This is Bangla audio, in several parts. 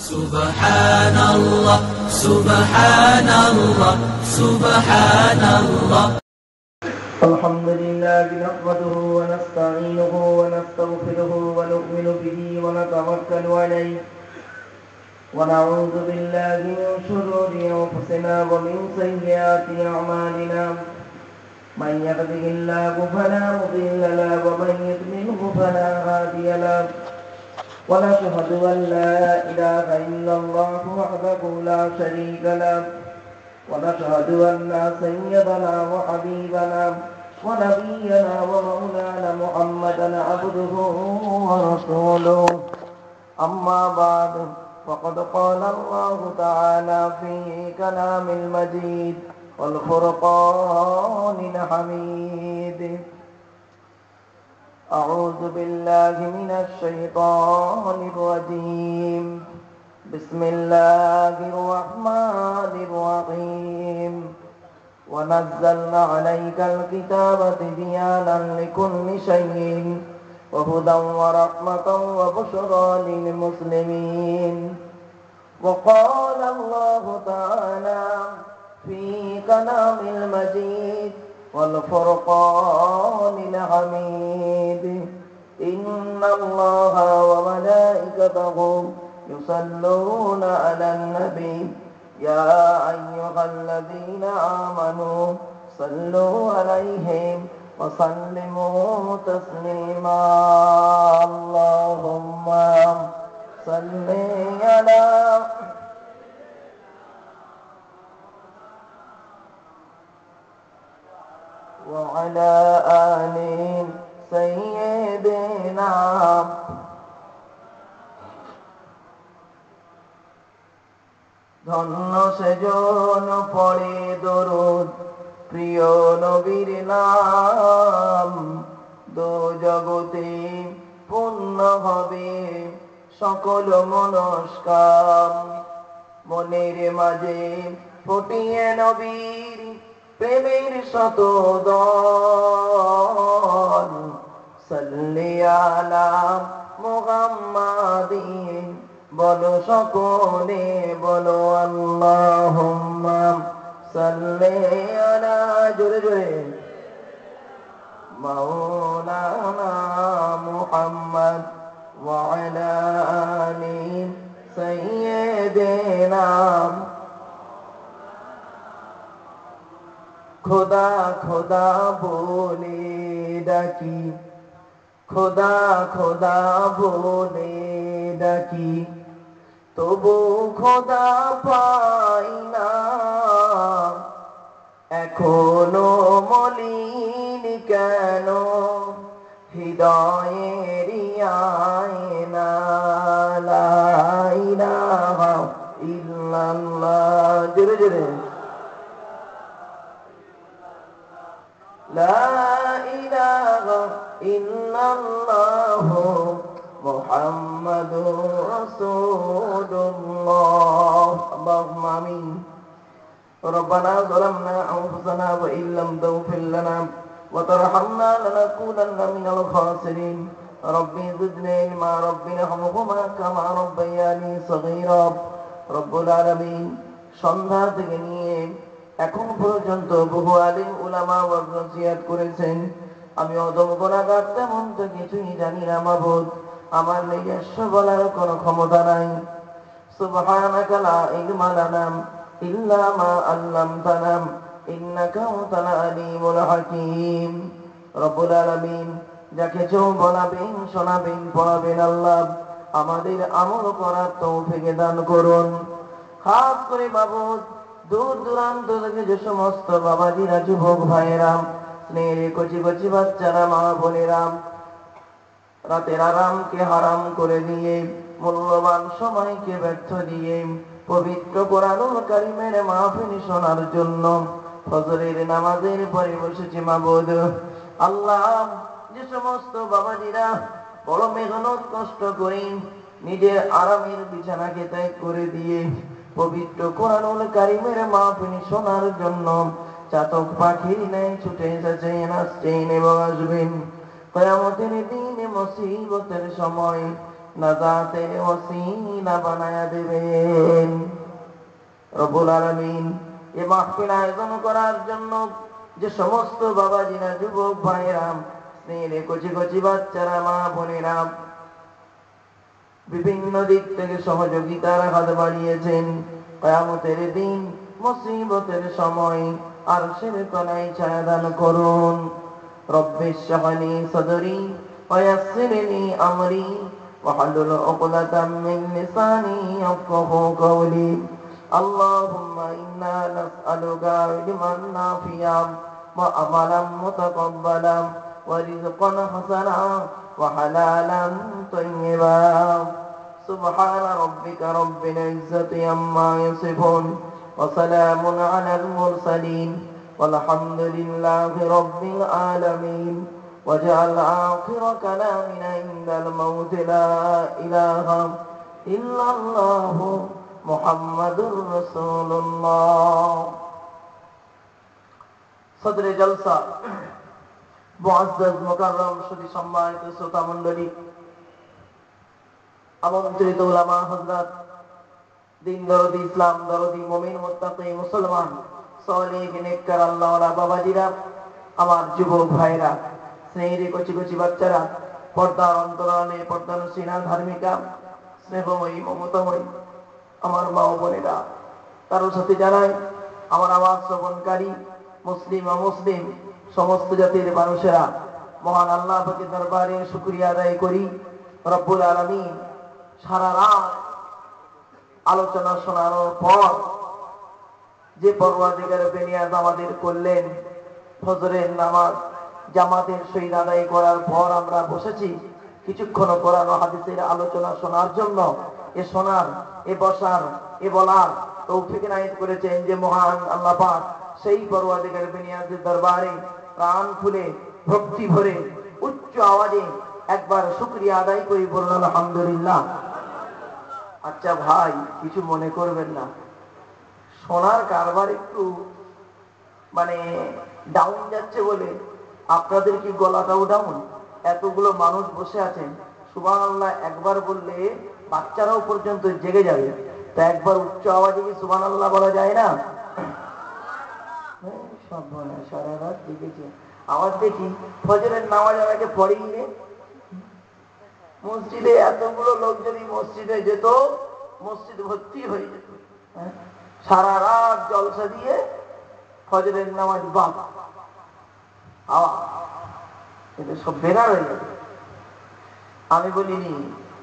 سبحان الله سبحان الله سبحان الله. الحمد لله نحمده ونستعينه ونستغفره ونؤمن به ونتوكل عليه ونعوذ بالله من شرور أنفسنا ومن سيئات أعمالنا من يهده الله فلا مضل له ومن يضلله فلا هادي له ونشهد أن لا إله إلا الله وحده لا شريك له ونشهد أن سيدنا وحبيبنا ونبينا ومولانا محمدا عبده ورسوله. أما بعد فقد قال الله تعالى في كلام المجيد والفرقان الحميد: أعوذ بالله من الشيطان الرجيم. بسم الله الرحمن الرحيم. ونزلنا عليك الكتاب تبيانا لكل شيء وهدى ورحمة وبشرى للمسلمين. وقال الله تعالى في كلام المجيد والفرقان الحميد: إن الله وملائكته يصلون على النبي يا أيها الذين آمنوا صلوا عليه وسلموا تسليما. اللهم صل على وعلى آل سيدنا. ধন্য সেজন পড়ে দরুদ প্রিয় নবীর নাম, দো জগতে পূর্ণ হবে সকল মনস্কাম। মনের মাঝে ফুটিয়ে নবীর প্রেমের শতদল। সাল্লি আলা মুহাম্মাদিন, বলো সকলে বলো আল্লাহুম্মা সাল্লি আলা, জোরে জোরে, মাওলানা মুহাম্মদ ওয়া আলা আলি সাইয়্যিদিনা। খোদা খোদা বলে ডাকি, খোদা খোদা বলে ডাকি, তবু খোদা পাই না। এখনো মলিন কেন হৃদয়ের আয়না। লা ইলাহা ইল্লাল্লাহ, জোরে জোরে, লা ইলাহা ইল্লাল্লাহু মুহাম্মাদুর রাসূলুল্লাহ। আল্লাহুম্মা আমিন। রব্বানা যালামনা আনফুসানা ওয়া ইল্লাম তাগফির লানা ওয়া তারহামনা লানাকুনান্না মিনাল খাসিরিন। রব্বি জিদনি ইলমা রব্বি রহমহুমা কামা রাব্বায়ানি সগীরা। রব্বুল আলামিন, সন্ধ্যা থেকে নিয়ে এখন পর্যন্ত বহু আলিম উলামা ওয়াজ নসিহত করেছেন। আমি অদম গুনাহগার, তেমন তো কিছুই জানি না মাবুদ। আমার নিজস্ব বলার কোনো ক্ষমতা নাই। সুবহানাকা লা ইলমা লানা ইল্লা মা আল্লামতানা ইন্নাকা আনতাল আলিমুল হাকীম। রব্বুল আলামিন, যাকে যা বলাবেন শোনাবেন পড়াবেন আল্লাহ, আমাদের আমল করার তৌফিক দান করুন। খাস করে মাবুদ, দূর দূরান্ত থেকে যে সমস্ত বাবাজিরা, যুবক ভাইয়েরা, স্নেহের কচি কচি বাচ্চারা, মা বোনেরা, রাতের আরামকে হারাম করে দিয়ে, মূল্যবান সময়কে ব্যর্থ দিয়ে পবিত্র কোরআনুল কারীমের মাহফিল শোনার জন্য ফজরের নামাজের পরে বসেছে মাবুদ। আল্লাহ, যে সমস্ত বাবাজিরা বড় মেহনত কষ্ট করে নিজের আরামের বিছানাকে ত্যাগ করে দিয়ে পবিত্র কোরআনুল কারীমের মাহফিল শোনার জন্য চাতক পাখির ন্যায় ছুটে এসেছেন, আসছেন এবং আসবেন। কিয়ামতের দিনে মুসিবতের সময় নাজাতের ওসিলা বানায়া দেবেন। রব্বুল আলামিন এই মাহফিল আয়োজন করার জন্য যে সমস্ত বাবাজিরা, যুবক ভাইরা, স্নেহের কচি কচি বাচ্চারা, মা বোনেরা বিভিন্ন দিক থেকে সহযোগিতার হাত বাড়িয়েছেন, কিয়ামতের দিন মুসিবতের সময় আরশের তলায় ছায়া দান করুন। রব্বিশ শাহলি সাদরি ওয়া ইয়াসসিরলি আমরি ওয়াহলুল উকদাতাম মিন লিসানি ইয়াফকাহু কওলি। আল্লাহুম্মা ইন্না নাসআলুকা ইলমান নাফিআ ওয়া আমালান মুতাকাব্বালা ওয়া রিজকান হাসানা ওয়া হালালান তাইয়্যিবা। সুবহানা রাব্বিকা রাব্বিল ইজ্জাতি আম্মা ইয়াসিফুন ওয়া সালামুন আলাল মুরসালিন ওয়ালহামদুলিল্লাহি রাব্বিল আলামিন। ওয়াজআল আখিরা কালামিনা ইনদাল মাউত লা ইলাহা ইল্লাল্লাহু মুহাম্মাদুর রাসূলুল্লাহ। সদরে জলসা মুআজ্জাজ মুকাররম সুধী সম্মানিত শ্রোতা মণ্ডলী, আমন্ত্রিত উলামা হযরত, দিন দরদি, ইসলাম দরদি, মুমিন মুত্তাকি মুসলমান, সালেহ নেককার আল্লাহওয়ালা বাবাজিরা, আমার যুবক ভাইরা, স্নেহের কচি কচি বাচ্চারা, পর্দার অন্তরালে পর্দানুসীনা ধার্মিকা, স্নেহময়ী মমতাময়ী আমার মা ও বোনেরা, তার সাথে জানাই আমার আওয়াজ শ্রবণকারী মুসলিম অমুসলিম সমস্ত জাতির মানুষেরা, মহান আল্লাহ পাকের দরবারে শুকরিয়া আদায় করি। রব্বুল আলামিন সারা রাত আলোচনা শোনানোর পর যে পরওয়ারদিগার বেনিয়াজ আমাদের করলেন, ফজরের নামাজ জামাতের সহিত আদায় করার পর আমরা বসেছি কিছুক্ষণ কোরআন ও হাদিসের আলোচনা শোনার জন্য। এ শোনার, এ বসার, এ বলার তৌফিক ইনায়েত করেছেন যে মহান আল্লাহ পাক, সেই পরওয়ারদিগার বেনিয়াজের দরবারে প্রাণ খুলে ভক্তি ভরে উচ্চ আওয়াজে একবার শুকরিয়া আদায় করি, বলুন আলহামদুলিল্লাহ। আচ্ছা ভাই, কিছু মনে করবেন না, সোনার কারবার একটু ডাউন যাচ্ছে বলে আপনাদের কি গলাটাও ডাউন? এতগুলো মানুষ বসে আছেন, সুবহানাল্লাহ একবার বললে বাচ্চারাও পর্যন্ত জেগে যাবে, তা একবার উচ্চ আওয়াজে কি সুবহানাল্লাহ বলা যায় না? সব বলে সারা রাত জেগেছে। আওয়াজ দেখি ফজরের নামাজ আমাকে পড়েই নে। মসজিদে এতগুলো লোক যদি মসজিদে যেত, মসজিদ ভর্তি হয়ে যেত। সারা রাত জলসা দিয়ে ফজরের নামাজ বাদ, এটা সব বেকার হয়ে যাবে। আমি বলিনি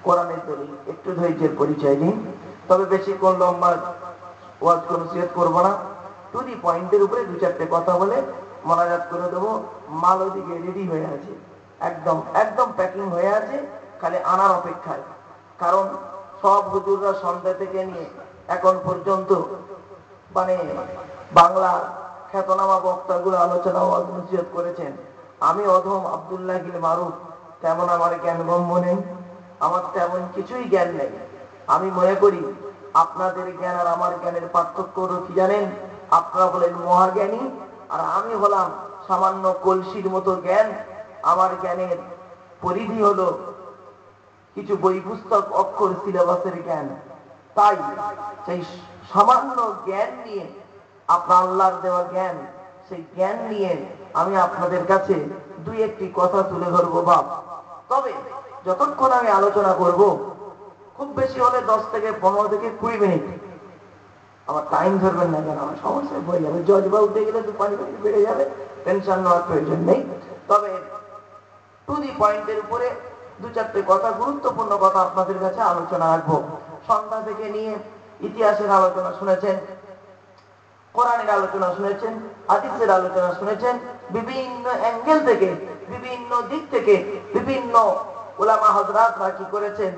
কোরআনের দলিল, একটু ধৈর্যের পরিচয় দিন, তবে বেশিক্ষণ লম্বা ওয়াজ কোন নসিহত করবো না। টু দি পয়েন্টের উপরে দু চারটে কথা বলে মোনাজাত করে দেবো। মাল ওদিকে রেডি হয়ে আছে, একদম একদম প্যাকিং হয়ে আছে, খালি আনার অপেক্ষায়। কারণ সব হুজুররা সন্ধ্যা থেকে নিয়ে এখন পর্যন্ত বাংলা খ্যাতনামা বক্তাগুলো আলোচনা ও নসিহত করেছেন। আমি অধম আব্দুল্লাহ গিল মারুফ, তেমন আমার জ্ঞানগম্য নেই, আমার তেমন কিছুই জ্ঞান নেই। আমি মনে করি আপনাদের জ্ঞান আর আমার জ্ঞানের পার্থক্য হলো কি জানেন? আপনারা হলেন মহাজ্ঞানী আর আমি হলাম সামান্য কলসির মতো জ্ঞান। আমার জ্ঞানের পরিধি হলো কিছু বই পুস্তক, অক্ষর, সিলেবাসের জ্ঞান। তাই সেই সামান্য জ্ঞান নিয়ে, আপনার আল্লাহর দেওয়া জ্ঞান, সেই জ্ঞান নিয়ে আমি আপনাদের কাছে দুই একটি কথা তুলে ধরবো বাপ। তবে যতক্ষণ আমি আলোচনা করব, খুব বেশি হলে 10 থেকে 15 থেকে 20 মিনিট। আমার টাইম ধরবেন না কেন, আমার সমস্যা হয়ে যাবে। জজবা উঠে গেলে 2-5 মিনিট বেড়ে যাবে, টেনশন নেওয়ার প্রয়োজন নেই। তবে টু দি পয়েন্টের উপরে দু চারটে কথা, গুরুত্বপূর্ণ কথা আপনাদের কাছে আলোচনা রাখবো। সন্ধ্যা থেকে নিয়ে ইতিহাসের আলোচনা শুনেছেন, কোরআনের আলোচনা শুনেছেন, হাদিসের আলোচনা শুনেছেন, বিভিন্ন অ্যাঙ্গেল থেকে, বিভিন্ন দিক থেকে বিভিন্ন উলামা হযরতরা কি করেছেন,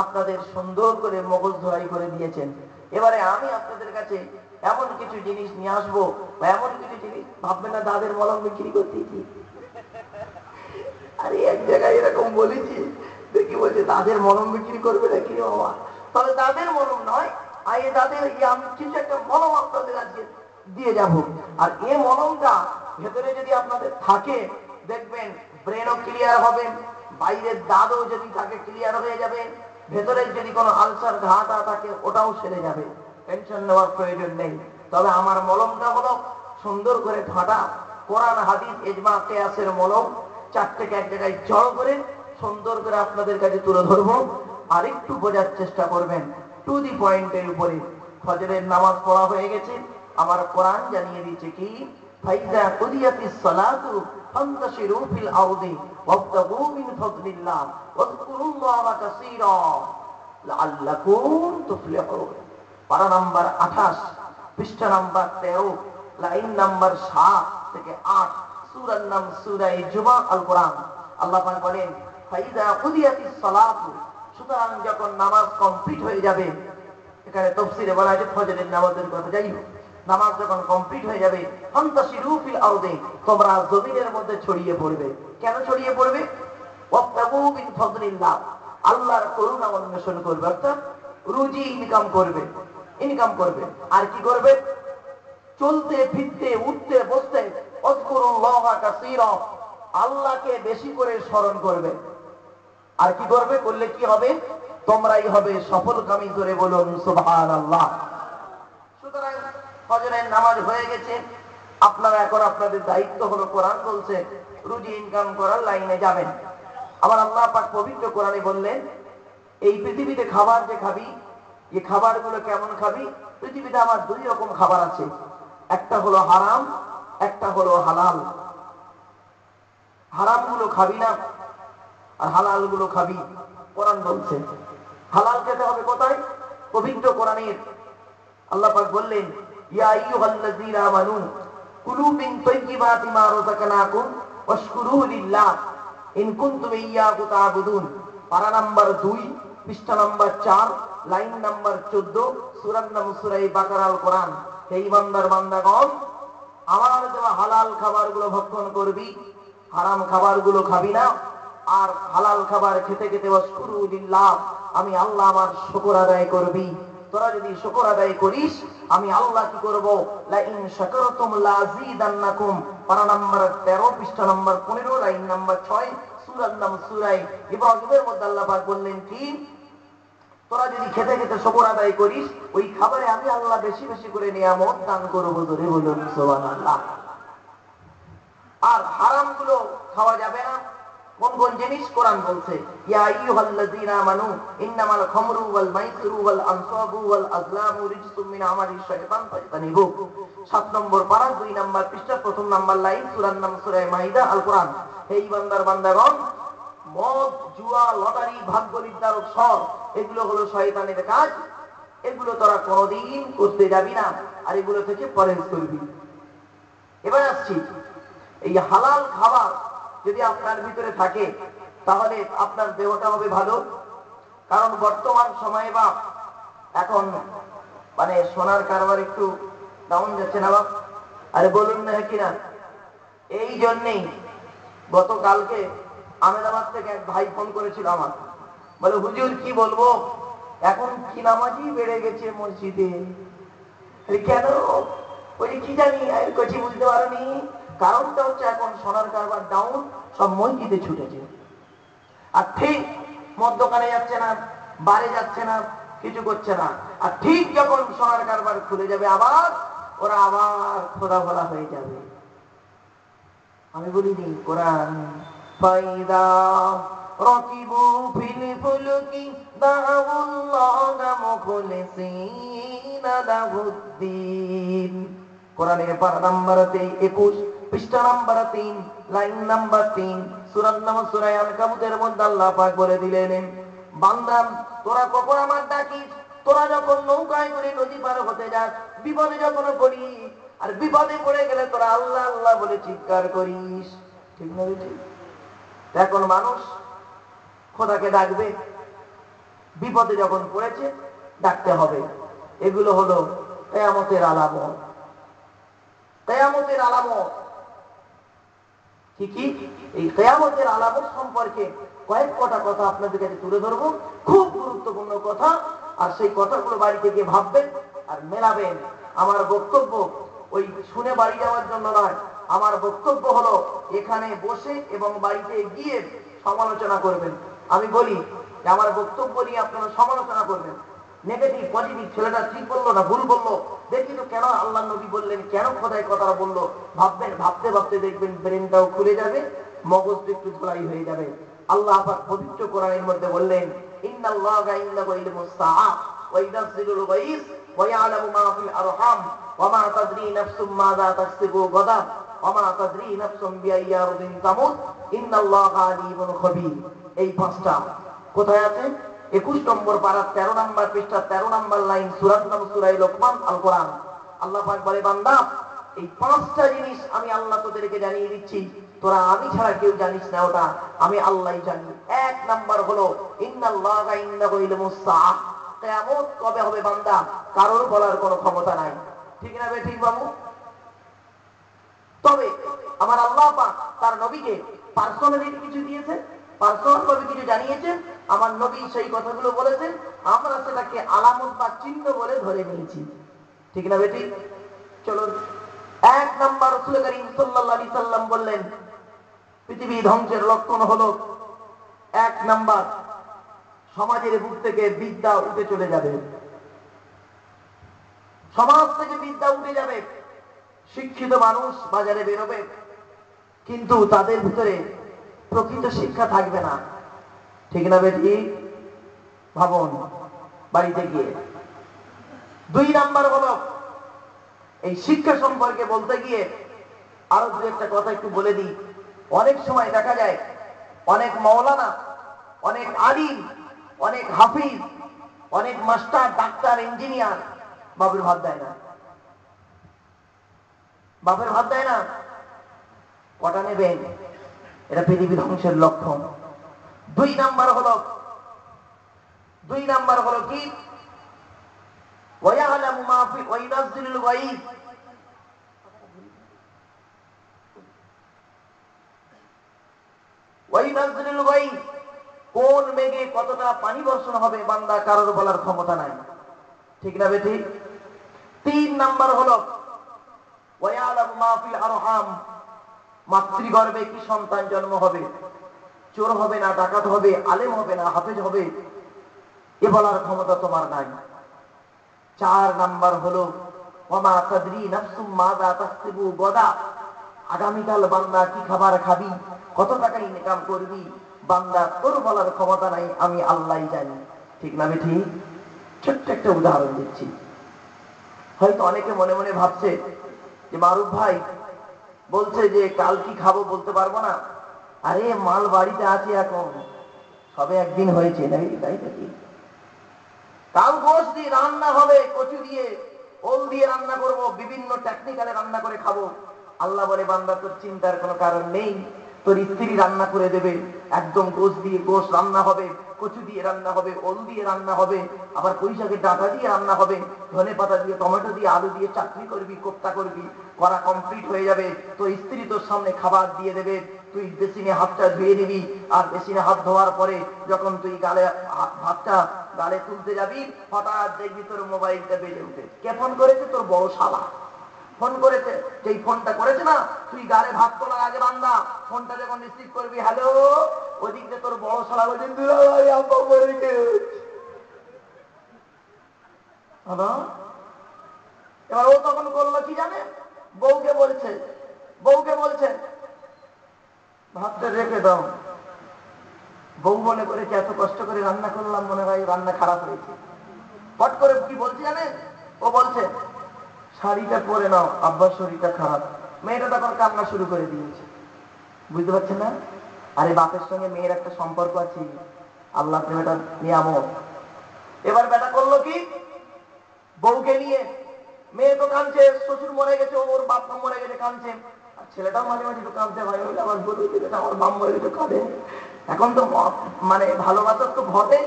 আপনাদের সুন্দর করে মগজ ধরাই করে দিয়েছেন। এবারে আমি আপনাদের কাছে এমন কিছু জিনিস নিয়ে আসবো, বা এমন কিছু জিনিস, ভাববেন না দাদের মলম বিক্রি করতেছি। আরে এক জায়গায় এরকম বলেছি, দেখি বলছে দাদের মলম বিক্রি করবে নাকি বাবা। তবে দাদের মলম নয়, আগে দাদের আমি কিছু একটা মলম আপনাদের আজকে দিয়ে যাব। আর এই মলমটা ভেতরে যদি আপনাদের থাকে, দেখবেন ব্রেনও ক্লিয়ার হবে, বাইরের দাদও যদি থাকে ক্লিয়ার হয়ে যাবে, ভেতরে যদি কোনো আলসার ঘা থাকে ওটাও সেরে যাবে, টেনশন নেওয়ার প্রয়োজন নেই। তবে আমার মলমটা হলো সুন্দর করে ফাটা কোরআন হাদিস ইজমা কিয়াসের মলম, চারটাকে এক জায়গায় জড় করে সুন্দর করে আপনাদের কাছে তুলে ধরবো। আর একটু বোঝার চেষ্টা করবেন টু দি পয়েন্টের উপরে। ফজরের নামাজ পড়া হয়ে গেছে, আমার কোরআন জানিয়ে দিচ্ছে কি, ফাইজা কুদিয়াতিস সালাতু ফান্তাশিরু ফিল আরদি ওয়াবতাগু মিন ফাদলিল্লাহ ওয়াযকুরুল্লাহা কাসীরা লাআল্লাকুম তুফলিহুন। পারা নাম্বার 28, পৃষ্ঠা নাম্বার 13, লাইন নাম্বার 7 থেকে 8, সূরার নাম সূরা জুমা, আল কোরআন। আল্লাহ পাক বলেন ফাইজা কুদিয়াতিস সালাতু, সুতরাং যখন নামাজ কমপ্লিট হয়ে যাবে, এখানে তাফসীরে বলা আছে ফজরের নামাজের কথা, যাই হোক, নামাজ যখন কমপ্লিট হয়ে যাবে, ফান্তাশিরু ফিল আরদি, তোমরা জমিনের মধ্যে ছড়িয়ে পড়বে। কেন ছড়িয়ে পড়বে? ওয়াবতাগু মিন ফাদলিল্লাহ, আল্লাহর করুণা অন্বেষণ করবে, অর্থাৎ রুজি ইনকাম করবে। আর কি করবে? চলতে ফিরতে উঠতে বসতে ওয়াযকুরুল্লাহা কাসীরা, আল্লাহকে বেশি করে স্মরণ করবে। আর কি করবে? করলে কি হবে? তোমরাই হবে সফলকামী। করে বলুন সুবহানাল্লাহ। সুতরাং ফজরের নামাজ হয়ে গেছে, আপনারা এখন আপনাদের দায়িত্ব হলো, কোরআন বলছে রুজি ইনকাম করার লাইনে যাবেন। আবার আল্লাহ পাক পবিত্র কোরআনে বললেন, এই পৃথিবীতে খাবার যে খাবি, এই খাবারগুলো কেমন খাবি? পৃথিবীতে আমার দুই রকম খাবার আছে, একটা হলো হারাম, একটা হলো হালাল। হারাম গুলো খাবি না, আর হালাল গুলো খাবি। কোরআন বলছে হালাল খেতে হবে কোথায়? পবিত্র কোরআনের আল্লাহ পাক বললেন, ইয়া আইয়ুহাল্লাযীনা আমানু কুলু মিন তাইয়্যিবাতি মা রাযাকনাকুম ওয়াশকুরু লিল্লাহ ইন কুনতুম ইয়্যাহু তা'বুদুন। পারা নাম্বার 2, পৃষ্ঠা নাম্বার 4, লাইন নাম্বার 14, সূরার নাম সূরা বাকারা, আল কোরআন। হে ইমানদার বান্দাগণ, আমার দেওয়া হালাল খাবারগুলো ভক্ষণ করবি, হারাম খাবারগুলো খাবি না। আর হালাল খাবার খেতে খেতে ওয়াশকুরু লিল্লাহ, আমি আল্লাহ আমার শুকর আদায় করবি। তোরা যদি শুকর আদায় করিস, আমি আল্লাহ কি করব? লা ইন শাকারতুম লাযীদান্নাকুম। পারা নাম্বার 13, পৃষ্ঠা নাম্বার 15, লাইন নাম্বার 6, সূরার নাম সূরা ইব্রাহিমের মধ্যে আল্লাহ পাক বললেন কি, তোরা যদি খেতে খেতে শুকর আদায় করিস, ওই খাবারে আমি আল্লাহ বেশি বেশি করে নিয়ামত দান করব। ধরে বলুন সুবহানাল্লাহ। আর হারাম গুলো খাওয়া যাবে না। কোন কোন জিনিস? কোরআন বলছে, ইয়া আইয়ুহাল্লাযীনা আমানু ইন্নামাল খামরু ওয়াল মাইসিরু ওয়াল আনসাবু ওয়াল আযলামু রিজসুম মিন আমালিশ শাইতান ফাজতানিবু। 7 নম্বর পারা, 2 নম্বর পৃষ্ঠা, 1 নম্বর লাইন, সূরার নাম সূরা মাইদা, আল কোরআন। হে ইমানদার বান্দাগণ, মদ, জুয়া, লটারি, ভাগ্য নির্ধারক সব, এগুলো হলো শয়তানের কাজ। এগুলো তোরা কোনোদিন করতে যাবি না, আর এগুলো থেকে পরহেজ করবি। এবার আসছি, এই হালাল খাবার যদি আপনার ভিতরে থাকে, তাহলে আপনার দেহটা হবে ভালো। কারণ বর্তমান সময়ে বা এখন মানে সোনার কারবার একটু ডাউন যাচ্ছে না বাপ? আরে বলুন না কিনা? এই জন্যেই গতকালকে আহমেদাবাদ থেকে এক ভাই ফোন করেছিল আমার, বলে হুজুর কি বলবো, এখন কি নামাজি বেড়ে গেছে মসজিদে। কেন? ওই কি জানি, আমি কচি বুঝতে পারিনি। কারণটা হচ্ছে এখন সোনার কারবার ডাউন, সব মসজিদে ছুটেছে। আর ঠিক মদ দোকানে যাচ্ছে না, বারে যাচ্ছে না, কিছু করছে না। আর ঠিক যখন সোনার কারবার খুলে যাবে, আবার ওরা আবার খোদা ভোলা হয়ে যাবে। আমি বলিনি কোরআন, ফাইদা রাকিবু ফিল ফুলকি দাউল্লাহা মুখলিসিনা লাহুদ্দিন। কোরআনের পারা নাম্বার 21, পৃষ্ঠা নাম্বার 3, লাইন নাম্বার 3, সূরার নাম সূরা আনকাবুতের মধ্যে আল্লাহ পাক বলে দিলেন, বান্দা তোরা কখন আমার ডাকিস? তোরা যখন নৌকায় করে নদী পার হতে যাস, বিপদে যখন পড়িস, আর বিপদে পড়ে গেলে তোরা আল্লাহ আল্লাহ বলে চিৎকার করিস। ঠিক না? এখন মানুষ খোদাকে ডাকবে, বিপদে যখন পড়েছে ডাকতে হবে। এগুলো হলো কিয়ামতের আলামত। কিয়ামতের আলামত কি কি? এই কিয়ামতের আলামত সম্পর্কে কয়েক কটা কথা আপনাদের কাছে তুলে ধরবো, খুব গুরুত্বপূর্ণ কথা। আর সেই কথাগুলো বাড়িতে গিয়ে ভাববেন আর মেলাবেন। আমার বক্তব্য ওই শুনে বাড়ি যাওয়ার জন্য নয়, আমার বক্তব্য হলো এখানে বসে এবং বাড়িতে গিয়ে সমালোচনা করবেন। আমি বলি যে আমার বক্তব্য নিয়ে আপনারা সমালোচনা করবেন, নেগেটিভ পজিটিভ, ছেলেটা ঠিক বললো না ভুল বললো, দেখি তো কেন আল্লাহ নবী বললেন, কেন খোদাই কথাটা বললো, ভাববেন, ভাবতে ভাবতে দেখবেন ব্রেনটাও খুলে যাবে, মগজটা একটু ধোলাই হয়ে যাবে। আল্লাহ পাক পবিত্র কোরআনের মধ্যে বললেন, ইন্নাল্লাহা ইনদাহু ইলমুস সাআহ ওয়া ইউনাজ্জিলুল গায়স ওয়া ইয়ালামু মা ফিল আরহাম ওয়া মা তাদরি নাফসুম মাযা তাকসিবু গাদান ওয়া মা তাদরি নাফসুম বিআইয়ি আরদিন তামুত ইন্নাল্লাহা আলিমুন খবীর। এই পাঁচটা কোথায় আছে? 21 নম্বর পারা 13 নম্বর পৃষ্ঠা 13 নম্বর লাইন, সূরার নাম সূরা লোকমান, আল কোরআন। আল্লাহ পাক বলে, বান্দা এই পাঁচটা জিনিস আমি আল্লাহ তোদেরকে জানিয়ে দিচ্ছি, তোরা আমি ছাড়া কেউ জানিস না, ওটা আমি আল্লাহই জানি। এক নাম্বার হলো ইন্নাল্লাহা ইনদাহু ইলমুস সাআহ, কিয়ামত কবে হবে বান্দা কারোর বলার কোনো ক্ষমতা নাই। ঠিক না বে ঠিক বাবু? তবে আমার আল্লাহ পাক তার নবীকে পার্সোনালিটি কিছু দিয়েছেন, পার্সোনাল ভাবে কিছু জানিয়েছেন, আমার নবী সেই কথাগুলো বলেছেন, আমরা সেটাকে আলামত বা চিহ্ন বলে ধরে নিয়েছি। ঠিক না বেটি? চলো, এক নাম্বার রাসূল করিম সাল্লাল্লাহু আলাইহি সাল্লাম বললেন পৃথিবী ধ্বংসের লক্ষণ হলো, এক নাম্বার সমাজের বুক থেকে বিদ্যা উঠে চলে যাবে, সমাজ থেকে বিদ্যা উঠে যাবে, শিক্ষিত মানুষ বাজারে বেরোবে কিন্তু তাদের ভিতরে প্রকৃত শিক্ষা থাকবে না। ঠিক না বেটি? ভাবুন বাড়িতে গিয়ে। দুই নাম্বার হলো, এই শিক্ষা সম্পর্কে বলতে গিয়ে আরো দু একটা কথা একটু বলে দিই। অনেক সময় দেখা যায় অনেক মাওলানা, অনেক আলিম, অনেক হাফিজ, অনেক মাস্টার, ডাক্তার, ইঞ্জিনিয়ার বাপের ভাত দেয় না। বাপের ভাত দেয় না, কটা নেবেন? এটা পৃথিবী ধ্বংসের লক্ষণ। দুই নাম্বার হলো কি? ওয়ায়ালামু মা ফি ওয়া ইউনাজ্জিলুল গায়স, ওয়া ইউনাজ্জিলুল গায়স, কোন মেঘে কতটা পানি বর্ষণ হবে বান্দা কারোর বলার ক্ষমতা নাই। ঠিক না বেটি? তিন নাম্বার হলো ওয়ায়ালামু মা ফিল আরহাম, মাতৃগর্ভে কি সন্তান জন্ম হবে, চোর হবে না ডাকাত হবে, আলেম হবে না হাফেজ হবে, এ বলার ক্ষমতা তোমার নাই। চার নাম্বার হলো ওয়া মা তাদরি নাফসুম মাযা তাকসিবু গাদা, আগামীকাল বান্দা কি খাবার খাবি, কত টাকা ইনকাম করবি, বান্দা তোর বলার ক্ষমতা নাই, আমি আল্লাহই জানি। ঠিক না বেটি? ছোট্ট একটা উদাহরণ দিচ্ছি। হয়তো অনেকে মনে মনে ভাবছে যে মারুফ ভাই বলছে যে কাল কি খাবো বলতে পারবো না। আরে মাল বাড়িতে আছে, এখন সবে একদিন হয়েছে, নাকি তাই নাকি? কাল গোশত দিয়ে রান্না হবে, কচু দিয়ে, ওল দিয়ে রান্না করব, বিভিন্ন টেকনিক্যালে রান্না করে খাবো। আল্লাহ বলে, বান্দা তোর চিন্তার কোনো কারণ নেই, তোর স্ত্রী রান্না করে দেবে, একদম গোশত রান্না হবে, কচু দিয়ে রান্না হবে, ওল দিয়ে রান্না হবে, আবার পুঁইশাকের ডাঁটা দিয়ে রান্না হবে, ধনে পাতা দিয়ে, টমেটো দিয়ে, আলু দিয়ে চাটনি করবি, কোপ্তা করবি, করা কমপ্লিট হয়ে যাবে। তোর স্ত্রী তোর সামনে খাবার দিয়ে দেবে, তুই বেসিনে হাতটা ধুয়ে নিবি, আর বেসিনে হাত ধোয়ার পরে যখন তুই গালে ভাতটা গালে তুলতে যাবি, হঠাৎ দেখবি তোর মোবাইলটা বেজে উঠে। কে ফোন করেছে? তোর বড় শালা ফোন করেছে। যেই ফোনটা করেছে না, তুই গালে ভাত তোলার আগে বান্দা ফোনটা যখন রিসিভ করবি, হ্যালো, ওদিক দিয়ে তোর বড় শালা বলছে, এবার ও তখন করলো কি জানে? বউকে বলছে ভাতটা রেখে দাও। বউ মনে করেছে এত কষ্ট করে রান্না করলাম, মনে হয় রান্না খারাপ হয়েছে। হট করে কি বলছে জানে? ও বলছে, শাড়িটা পরে নাও, আব্বার শরীরটা খারাপ। মেয়েটা তখন কান্না শুরু করে দিয়েছে। বুঝতে পারছেন না? আরে বাপের সঙ্গে মেয়ের একটা সম্পর্ক আছে, আল্লাহ প্রেমটা নিয়ামত। এবার বেটা করলো কি? বউকে নিয়ে, মেয়ে তো কাঁদছে, শ্বশুর মরে গেছে, ওর বাপ মা মরে গেছে, কাঁদছে। আর ছেলেটাও মাঝে মাঝে তো কাঁদছে, ভাই আমার বউ আমার বাপ মরে গেছে, কাঁদে। এখন তো মানে ভালোবাসার তো ঘটেই,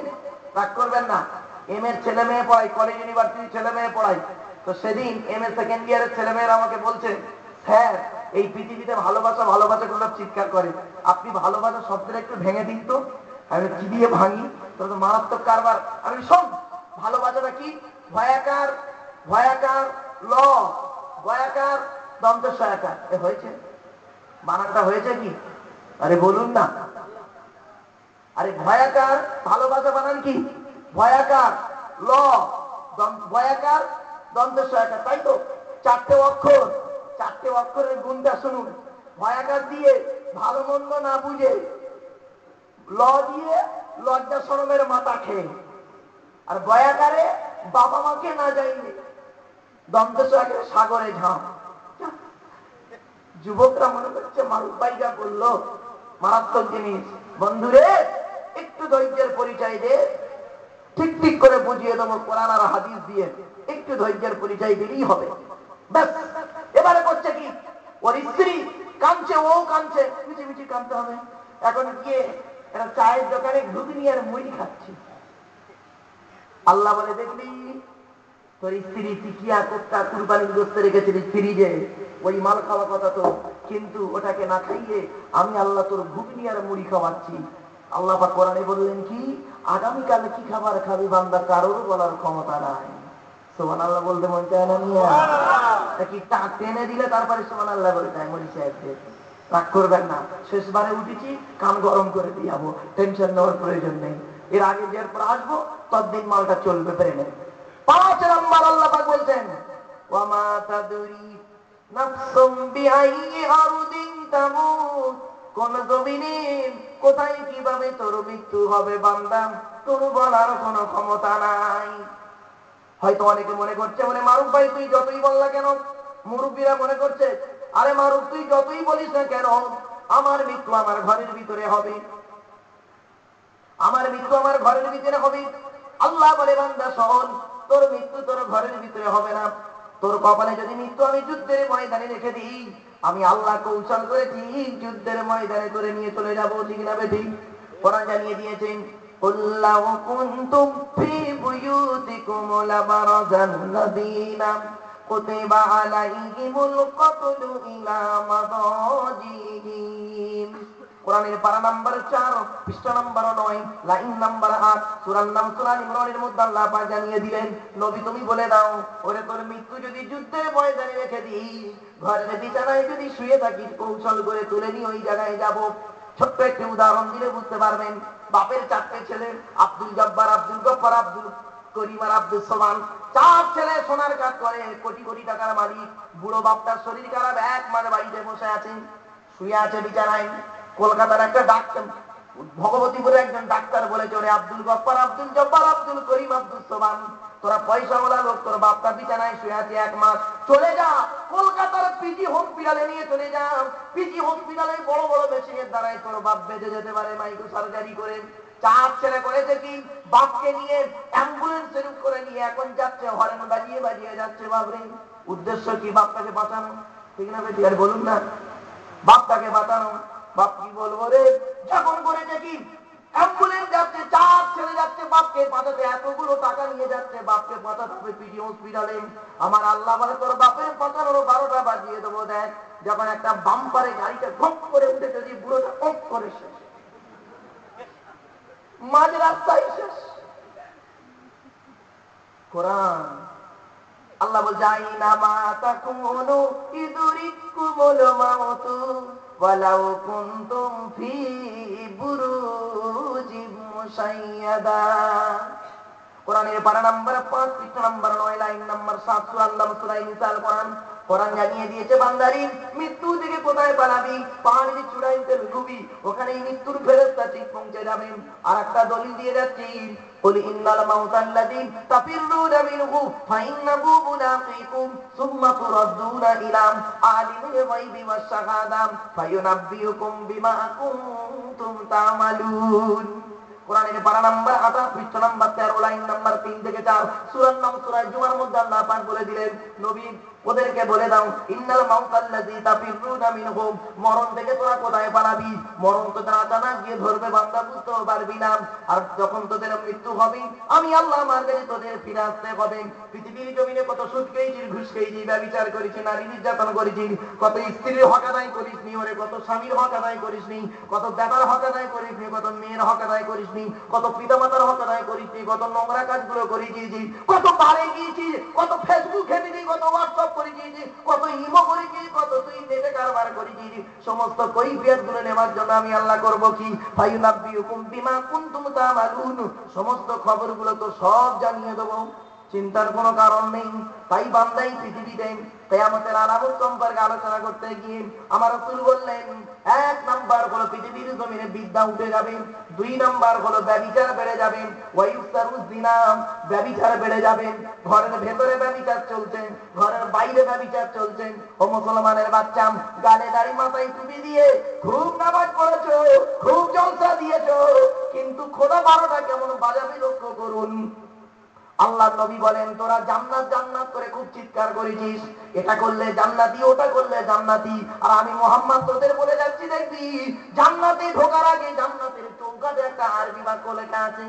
রাগ করবেন না। এম এর ছেলে মেয়ে পড়াই, কলেজ ইউনিভার্সিটি ছেলে মেয়ে পড়াই, তো সেদিন এম এ সেকেন্ড ইয়ারের ছেলে মেয়েরা আমাকে বলছে, স্যার এই পৃথিবীতে ভালোবাসা করে চিৎকার করে, আপনি ভালোবাসা শব্দটা একটু ভেঙে দিন তো। আমি কি দিয়ে ভাঙি? তো মারাত্মক কারবার। আমি শোন, ভালোবাসাটা কি? ভয়াকার ল, ভয়াকার দন্ত সয়াকার, হয়েছে? বানানটা হয়েছে কি? আরে বলুন না। আরে ভয়াকার ভালোবাসা বানান কি? ভয়াকার ল, ভয়াকার দন্তস্বয়াকার, তাই তো? চারটে অক্ষর, চারটে অক্ষরের গুণটা শুনুন। ভয়াকার দিয়ে ভালো মন্দ না বুঝে, ল দিয়ে লজ্জা শরমের মাথা খেয়ে, আর ভয়াকারে বাবা মাকে না যাইলে, দন্তস্বয়াকারে সাগরে ঝাঁপ। যুবকরা মনে করছে মারুফ ভাই যা বললো মারাত্মক জিনিস। বন্ধুরে, একটু ধৈর্যের পরিচয় দে, ঠিক ঠিক করে বুঝিয়ে দেবো কোরআন আর হাদিস দিয়ে। একটু ধৈর্যের পরিচয় দিলেই হবে। ব্যাস, এবারে করছে কি, ওর স্ত্রী কাঁদছে, ও কাঁদছে, মিছি মিছি কাঁদতে হবে। এখন গিয়ে একটা চায়ের দোকানে ঘুগনি আর মুড়ি খাচ্ছি। আল্লাহ বলে, দেখলি তোর স্ত্রী টিকিয়া কোট্টা কুরবানির গোস্ত রেখেছিলি ফ্রিজে, ওই মাল খাওয়া কথা তো, কিন্তু ওটাকে না খাইয়ে আমি আল্লাহ তোর ঘুগনি আর মুড়ি খাওয়াচ্ছি। আল্লাহ পাক কোরআনে বললেন কি, আগামীকাল কি খাবার খাবি বান্দা কারোর বলার ক্ষমতা নাই। সুবহানাল্লাহ বলতে মন চায় না মিয়া? কি টাক টেনে দিলে তারপরে সুবহানাল্লাহ বলতে হয়? মরি সাহেবদের রাগ করবেন না, শেষবারে উঠেছি, কান গরম করে দিয়ে যাবো, টেনশন নেওয়ার প্রয়োজন নেই। এর আগে যে আসবো ততদিন মালটা চলবে, পেরে নেই। 5 নম্বর আল্লাহ পাক বলছেন, ওয়ামা তাদরি নাফসুম বিআইয়ি আরদিন তামুত, কোন জমিনে কোথায় কিভাবে তোর মৃত্যু হবে বান্দা তোর বলার কোনো ক্ষমতা নাই। হয়তো অনেকে মনে করছে, বলে মারুফ ভাই তুই যতই বললা কেন, মুরব্বীরা মনে করছে, আরে মারুফ তুই যতই বলিস না কেন, আমার মৃত্যু আমার ঘরের ভিতরে হবে, আমার মৃত্যু আমার ঘরের ভিতরে হবে। আল্লাহ বলে, বান্দা শোন, তোর মৃত্যু তোর ঘরের ভিতরে হবে না। তোর কপালে যদি মৃত্যু আমি যুদ্ধের ময়দানে রেখে দিই, আমি আল্লাহ কৌশল করেছি যুদ্ধের ময়দানে করে নিয়ে চলে যাবো, ঠিক না বেঠিক? কোরআন জানিয়ে দিয়েছেন, কুল্লাউ কুনতুম ফি বুয়ুতিকুম লাবারাযাল্লাযীনা কুতিবা আলাইহিমুল কতলু ইলা মাদাজিহিম। কোরআনের পারা নাম্বার 4, পৃষ্ঠা নাম্বার 9, লাইন নাম্বার 8, সূরার নাম সূরা ইমরানের মধ্যে আল্লাহ পাক জানিয়ে দিলেন, নবী তুমি বলে দাও, ওরে তোর মৃত্যু যদি যুদ্ধের ময়দানে রেখে দিই, ঘরের বিছানায় যদি শুয়ে থাকি, কৌশল করে তুলে নিয়ে ওই জায়গায় যাব। ছোট্ট একটি উদাহরণ দিলে বুঝতে পারবেন। বাপের 4টে ছেলে, আব্দুল জব্বার, আব্দুল গফফার, আব্দুল করিম আর আব্দুল সোমান। 4 ছেলে সোনার কাজ করে, কোটি কোটি টাকার মালিক। বুড়ো বাপটার শরীর খারাপ, এক মাঝে বাড়িতে বসে আছেন, শুয়ে আছে বিছানায়। কলকাতার একটা ডাক্তার, ভগবতীপুরের একজন ডাক্তার বলেছে, ওরে আব্দুল গফফার, আব্দুল জব্বার, আব্দুল করিম, আব্দুল সোমান, তোরা পয়সাওয়ালা লোক, তোর বাপটা বিছানায় শুয়ে আছে 1 মাস, চলে যা কলকাতার পিজি হসপিটালে নিয়ে চলে যা। পিজি হসপিটালে বড় বড় মেশিনের দ্বারাই তোর বাপ বেঁচে যেতে পারে, মাইক্রো সার্জারি করে। 4 ছেলে করেছে কি, বাপকে নিয়ে অ্যাম্বুলেন্স করে নিয়ে এখন যাচ্ছে, হরেন বাজিয়ে বাজিয়ে যাচ্ছে। বাপরে, উদ্দেশ্য কি? বাপটাকে বাঁচানো, ঠিক না বেটি? আর বলুন না, বাপটাকে বাঁচানো। বাপ কি বলবো রে, যখন করেছে কি, অ্যাম্বুলেন্স যাচ্ছে, 4 ছেলে যাচ্ছে বাপকে বাঁচাতে, এতগুলো টাকা নিয়ে যাচ্ছে, বাপকে বাঁচাতে হবে পিজি হসপিটালে। আমার আল্লাহ বলে, তোর বাপের বাঁচানোর 12টা বাজিয়ে দেবো। দেখ, যখন একটা বাম্পারে গাড়িটা ঘপ করে উঠে, যদি বুড়োটা অফ করে শেষ, মাঝ রাস্তায় শেষ। কোরআন আল্লাহ বলছে, আইনা মা তাকুনু ইদরিকুমুল মাউতু ওয়ালাউ কুনতুম ফি বুরুজিম মুশাইয়াদা। কোরআনের পারা নাম্বার 5, পৃষ্ঠা নাম্বার 9, লাইন নাম্বার 7, সূরা সূরা নিসাল। কোরআন জানিয়ে দিয়েছে, বান্দারি মৃত্যু থেকে কোথায় পালাবি? পাহাড়ের চূড়াইতে লুকবি, ওখানেই মৃত্যুর ফেরেশতা ঠিক পৌঁছে যাবেন। আর একটা দলিল দিয়ে যাচ্ছি, قل إن الموت الذي تفرون منه فإنه ملاقيكم ثم تردون إلى عالم الغيب والشهادة فينبئكم بما كنتم تعملون। কোরআনের পারা নাম্বার 28, পৃষ্ঠা নাম্বার 13, লাইন নাম্বার 3 থেকে 4, সূরার নাম সূরা জুমার মধ্যে আল্লাহ পাক বলে দিলেন, নবী ওদেরকে বলে দাও, ইন্নাল মাউতাল্লাযী তাফিরুনা মিনহু, মরণ থেকে তোরা কোথায় পালাবি? মরণ তো জানা গিয়ে ধরবে, বান্দা বুঝতে পারবি না। আর যখন তোদের মৃত্যু হবে, আমি আল্লাহ আমার কাছে তোদের ফিরে আসতে হবে। পৃথিবীর জমিনে কত সুদ খেয়েছিস, ঘুষ খেয়েছিস, ব্যভিচার করেছিস, নারী নির্যাতন করেছিস, কত স্ত্রীর হক আদায় করিসনি, ওরে কত স্বামীর হক আদায় করিসনি, কত বেটার হক আদায় করিসনি, কত মেয়ের হক আদায় করিসনি, কত পিতামাতার হক আদায় করিসনি, কত নোংরা কাজগুলো করেছিস, কত বারে গিয়েছিস, কত ফেসবুক ঘেটেছিস, কত হোয়াটসঅ্যাপ করেছিস, করেছিস, কত ইমো করেছিস, কত তুই নেটে কারবার করেছিস, সমস্ত কৈফিয়ত গুলো নেওয়ার জন্য আমি আল্লাহ করব কি? ফায়ুনাব্বিউকুম বিমা কুনতুম তা'মালুন, সমস্ত খবরগুলো তো সব জানিয়ে দেবো, চিন্তার কোনো কারণ নেই। তাই বান্দাই পৃথিবীতে কিয়ামতের আলামত সম্পর্কে আলোচনা করতে গিয়ে আমার রাসূল বললেন, এক নাম্বার হলো পৃথিবীর জমিনে বিদ্যা উঠে যাবে, দুই নাম্বার হলো ব্যভিচার বেড়ে যাবে, ওয়ায়ুসারু জিনা, ব্যভিচার বেড়ে যাবে, ঘরের ভেতরে ব্যভিচার চলছে, ঘরের বাইরে ব্যভিচার চলছে। ও মুসলমানের বাচ্চা, গালে দাড়ি মাথায় টুপি দিয়ে খুব নামাজ পড়েছো, খুব জলসা দিয়েছো, কিন্তু খোদা 12টা কেমন বাজাবে লক্ষ্য করুন। আল্লাহ নবী বলেন, তোরা জান্নাত জান্নাত করে খুব চিৎকার করেছিস, এটা করলে জান্নাতি, ওটা করলে জান্নাতি, আর আমি মুহাম্মদ তোদের বলে যাচ্ছি, দেখবি জান্নাতে ঢোকার আগে জান্নাতের চৌকাঠে একটা আরবি বাক্য লেখা আছে।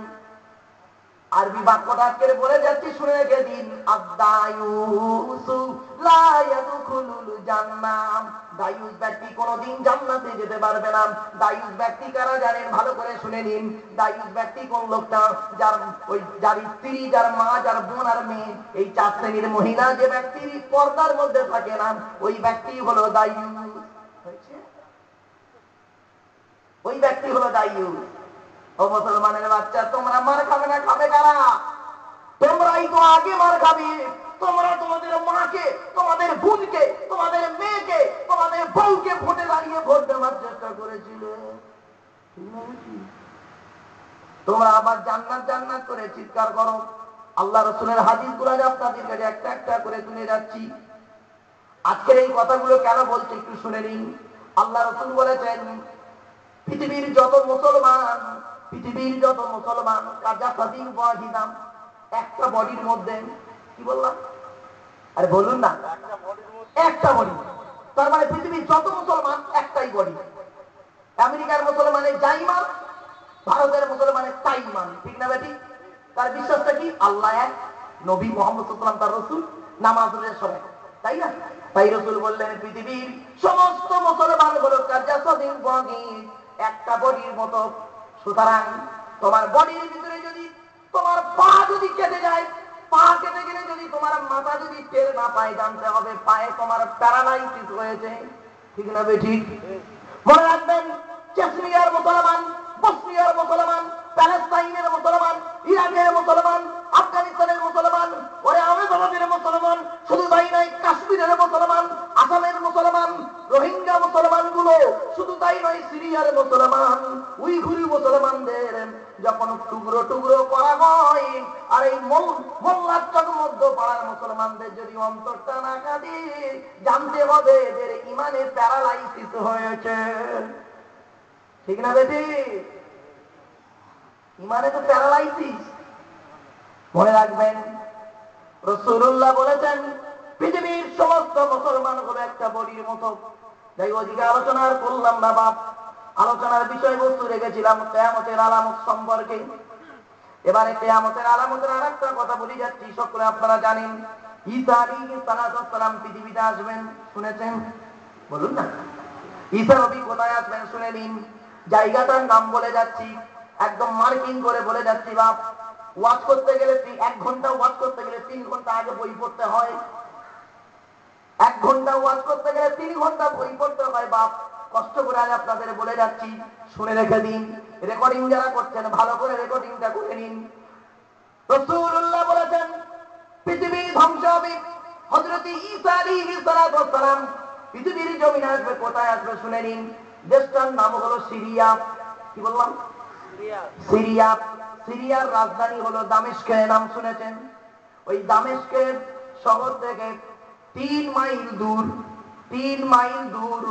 আরবি বাক্যটা আজকে বলে যাচ্ছি, শুনে রেখে দিন। আদ-দায়ুসু লা ইয়াদখুলুল জান্নাহ, দায়ুস ব্যক্তি কোনদিন জান্নাতে যেতে পারবে না। দায়ুস ব্যক্তি কারা জানেন? ভালো করে শুনে নিন। দায়ুস ব্যক্তি কোন লোকটা? যার স্ত্রী, যার মা, যার বোন আর মেয়ে, এই 4 শ্রেণীর মহিলা যে ব্যক্তির পর্দার মধ্যে থাকে না, ওই ব্যক্তি হলো দায়ুস। ওই ব্যক্তি হলো দায়ুস। ও মুসলমানের বাচ্চা, তোমরা মার খাবে না, খাবে কারা? তোমরাই তো আগে মার খাবে। তোমরা তোমাদের মাকে, তোমাদের বোনকে, তোমাদের মেয়েকে, তোমাদের বউকে ভোটে দাঁড়িয়ে ভোট দেওয়ার চেষ্টা করেছিলে। তোমরা আবার জান্নাত জান্নাত করে চিৎকার করো। আল্লাহ রাসূলের হাদিসগুলো আপনাদের কাছে একটা একটা করে তুলে যাচ্ছি। আজকের এই কথাগুলো কেন বলছি একটু শুনে নিন। আল্লাহ রাসূল বলেছেন, পৃথিবীর যত মুসলমান কাজাসাদিন ওয়াহিদাম, একটা বডির মধ্যে, কি বললাম? আরে বলুন না, একটা বডি। তার মানে পৃথিবীর যত মুসলমান একটাই বডি। আমেরিকার মুসলমানের যা ঈমান, ভারতের মুসলমানের তাই ঈমান, ঠিক না বেটি? তার বিশ্বাসটা কি? আল্লাহ এক, নবী মুহাম্মদ সাল্লাল্লাহু আলাইহি ওয়াসাল্লাম তার রাসূল, নামাজের সময়, তাই না? তাই রাসূল বললেন, পৃথিবীর সমস্ত মুসলমান হলো কাজাসাদিন ওয়াহিদ, একটা বডির মতো। সুতরাং তোমার বডির ভিতরে যদি তোমার পা যদি কেটে যায়, পা কেটে গেলে যদি তোমার মাথা যদি টের না পায়, জানতে হবে পায়ে তোমার প্যারালাইসিস হয়েছে, ঠিক না বেঠিক? মনে রাখবেন, চেচনিয়ার মুসলমান, বসনিয়ার মুসলমান, প্যালেস্তাইনের মুসলমান, ইরাকের মুসলমান, আফগানিস্তানের মুসলমান, ওরে আহমেদাবাদের মুসলমান, শুধু তাই নয়, কাশ্মীরের মুসলমান, আসামের মুসলমান, রোহিঙ্গা মুসলমান গুলো, শুধু তাই নয়, সিরিয়ার মুসলমান, উইঘুরি মুসলমানদের যখন টুকরো টুকরো করা হয়, আর এই মোল্লার মধ্য পাড়ার মুসলমানদের যদি অন্তরটা না কাটে, জানতে হবে এদের ইমানে প্যারালাইসিস হয়েছে, ঠিক না বেটি? ইমানে তো প্যারালাইসিস। মনে রাখবেন, রাসূলুল্লাহ বলেছেন, পৃথিবীর সমস্ত মুসলমান হলো একটা বডির মতো। যাই ওদিকে আলোচনা আর করলাম না বাপ, আলোচনার বিষয়বস্তু রেখেছিলাম কিয়ামতের আলামত সম্পর্কে। এবারে কিয়ামতের আলামতের আরেকটা কথা বলি যাচ্ছি, সকলে আপনারা জানেন, ঈসা আলাইহিস সালাম পৃথিবীতে আসবেন, শুনেছেন? বলুন না, ঈসা নবী কোথায় আসবেন শুনে নিন। জায়গাটার নাম বলে যাচ্ছি, একদম মার্কিং করে বলে যাচ্ছি বাপ। ওয়াজ করতে গেলে 1 ঘন্টা ওয়াজ করতে গেলে 3 ঘন্টা আগে বই পড়তে হয়। 1 ঘন্টা ওয়াজ করতে গেলে 3 ঘন্টা বই পড়তে হয় বাপ। কষ্ট করে আজ আপনাদের বলে যাচ্ছি, শুনে রেখে দিন। রেকর্ডিং যারা করছেন ভালো করে রেকর্ডিংটা করে নিন। রাসূলুল্লাহ বলেছেন, পৃথিবী ধ্বংস হবে, হযরত ঈসা আলাইহিস সালাম পৃথিবীর জমিনে আসবে। কোথায় আসবে শুনে নিন। দেশটার নাম হলো সিরিয়া। কি বললাম? সিরিয়া। সিরিয়ার রাজধানী হলো দামেস্কের, নাম শুনেছেন? ওই দামেস্কের শহর থেকে 3 মাইল দূর, 3 মাইল দূর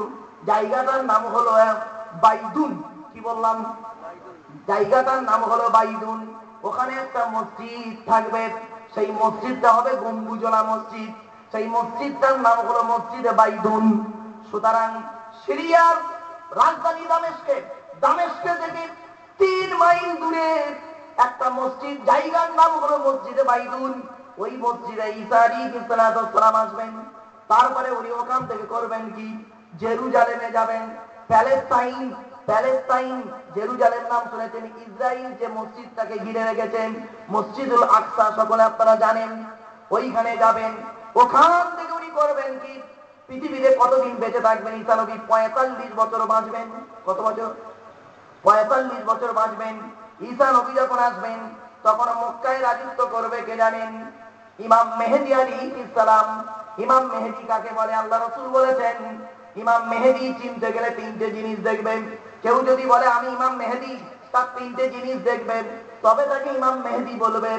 জায়গাটার নাম হলো বাইদুন। কি বললাম? জায়গাটার নাম হলো বাইদুন। ওখানে একটা মসজিদ থাকবে, সেই মসজিদটা হবে গম্বুজলা মসজিদ। সেই মসজিদটার নাম হলো মসজিদে বাইদুন। সুতরাং সিরিয়ার রাজধানী দামেস্কে থেকে 3 মাইল দূরে একটা মসজিদ, জায়গার নাম হলো মসজিদে বাইদুন। ওই মসজিদে ঈসা আলাইহিস সালাম আসবেন। তারপরে উনি ওখান থেকে করবেন কি? জেরুজালেমে যাবেন। প্যালেস্তাইন, জেরুজালেম নাম শুনেছেন? ইসরায়েল যে মসজিদটাকে ঘিরে রেখেছেন, মসজিদুল আকসা, সকলে আপনারা জানেন, ওইখানে যাবেন। ওখান থেকে উনি করবেন কি? পৃথিবীতে কতদিন বেঁচে থাকবেন? ঈসা নবী 45 বছর বাঁচবেন। কত বছর? 45 বছর বাঁচবেন। ঈসা নবী যখন আসবেন তখন মক্কায় রাজত্ব করবে কে জানেন? ইমাম মেহেদী আলাইহিস সালাম। ইমাম মেহেদী কাকে বলে? আল্লাহ রাসূল বলেছেন ইমাম মেহেদী চিনতে গেলে তিনটে জিনিস দেখবেন। কেউ যদি বলে আমি ইমাম মেহেদী, তার তিনটে জিনিস দেখবেন, তবে তাকে ইমাম মেহেদী বলবে।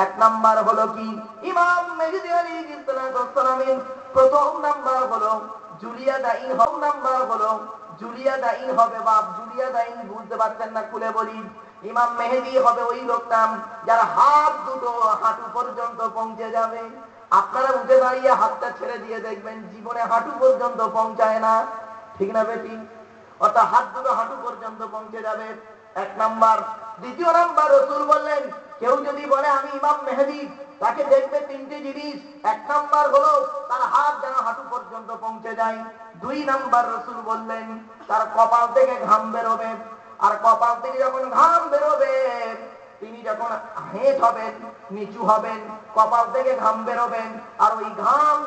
এক নাম্বার হলো কি? ইমাম মেহেদী আলাইহিস সালামের প্রথম নাম্বার হলো জুলিয়া দাইন। নাম্বার হলো জুলিয়া দাইন হবে বাপ। জুলিয়া দাইন বুঝতে পারছেন না? খুলে বলি, ইমাম মেহেদী হবে ওই লোকটা যার হাত দুটো হাঁটু পর্যন্ত পৌঁছে যাবে। আপনারা উঠে দাঁড়িয়ে হাতটা ছেড়ে দিয়ে দেখবেন জীবনে হাঁটু পর্যন্ত পৌঁছায় না, ঠিক না বেটি? অর্থাৎ হাত দুটো হাঁটু পর্যন্ত পৌঁছে যাবে, এক নাম্বার। দ্বিতীয় নাম্বার, রাসূল বললেন কেউ যদি বলে আমি ইমাম মেহেদী, তাকে দেখবে তিনটি জিনিস। এক নাম্বার হলো তার হাত যেন হাঁটু পর্যন্ত পৌঁছে যায়। দুই নাম্বার, রাসূল বললেন তার কপাল থেকে ঘাম বেরোবে। আর কপাল থেকে যখন ঘাম বেরোবে, তিনি যখন হেঁট হবেন, নিচু হবেন, কপাল থেকে ঘাম বেরোবেন। আর ওই ঘাম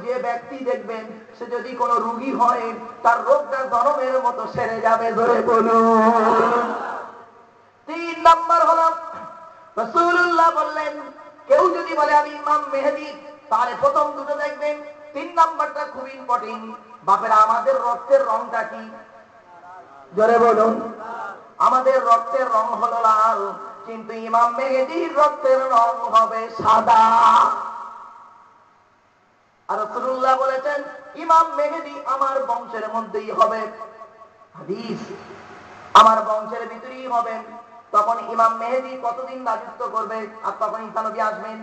যে ব্যক্তি দেখবেন, সে যদি কোনো রোগী হয়, তার রোগটা জনমের মতো সেরে যাবে। ধরে বলুন। তিন নাম্বার হলো রাসূলুল্লাহ বললেন কেউ যদি বলে আমি ইমাম মেহেদী, তাহলে প্রথম দুটো দেখবেন। তিন নাম্বারটা খুব ইম্পর্টেন্ট। বাপেরা, আমাদের রক্তের রংটা কি? জোরে বলুন। আমাদের রক্তের রং হলো লাল, কিন্তু ইমাম মেহেদীর রক্তের রং হবে সাদা। আর রাসূলুল্লাহ বলেছেন ইমাম মেহেদী আমার বংশের মধ্যেই হবে। হাদিস, আমার বংশের ভিতরেই হবেন। তখন ইমাম মেহেদী কতদিন রাজত্ব করবে? আর তখন ঈসা নবী আসবেন,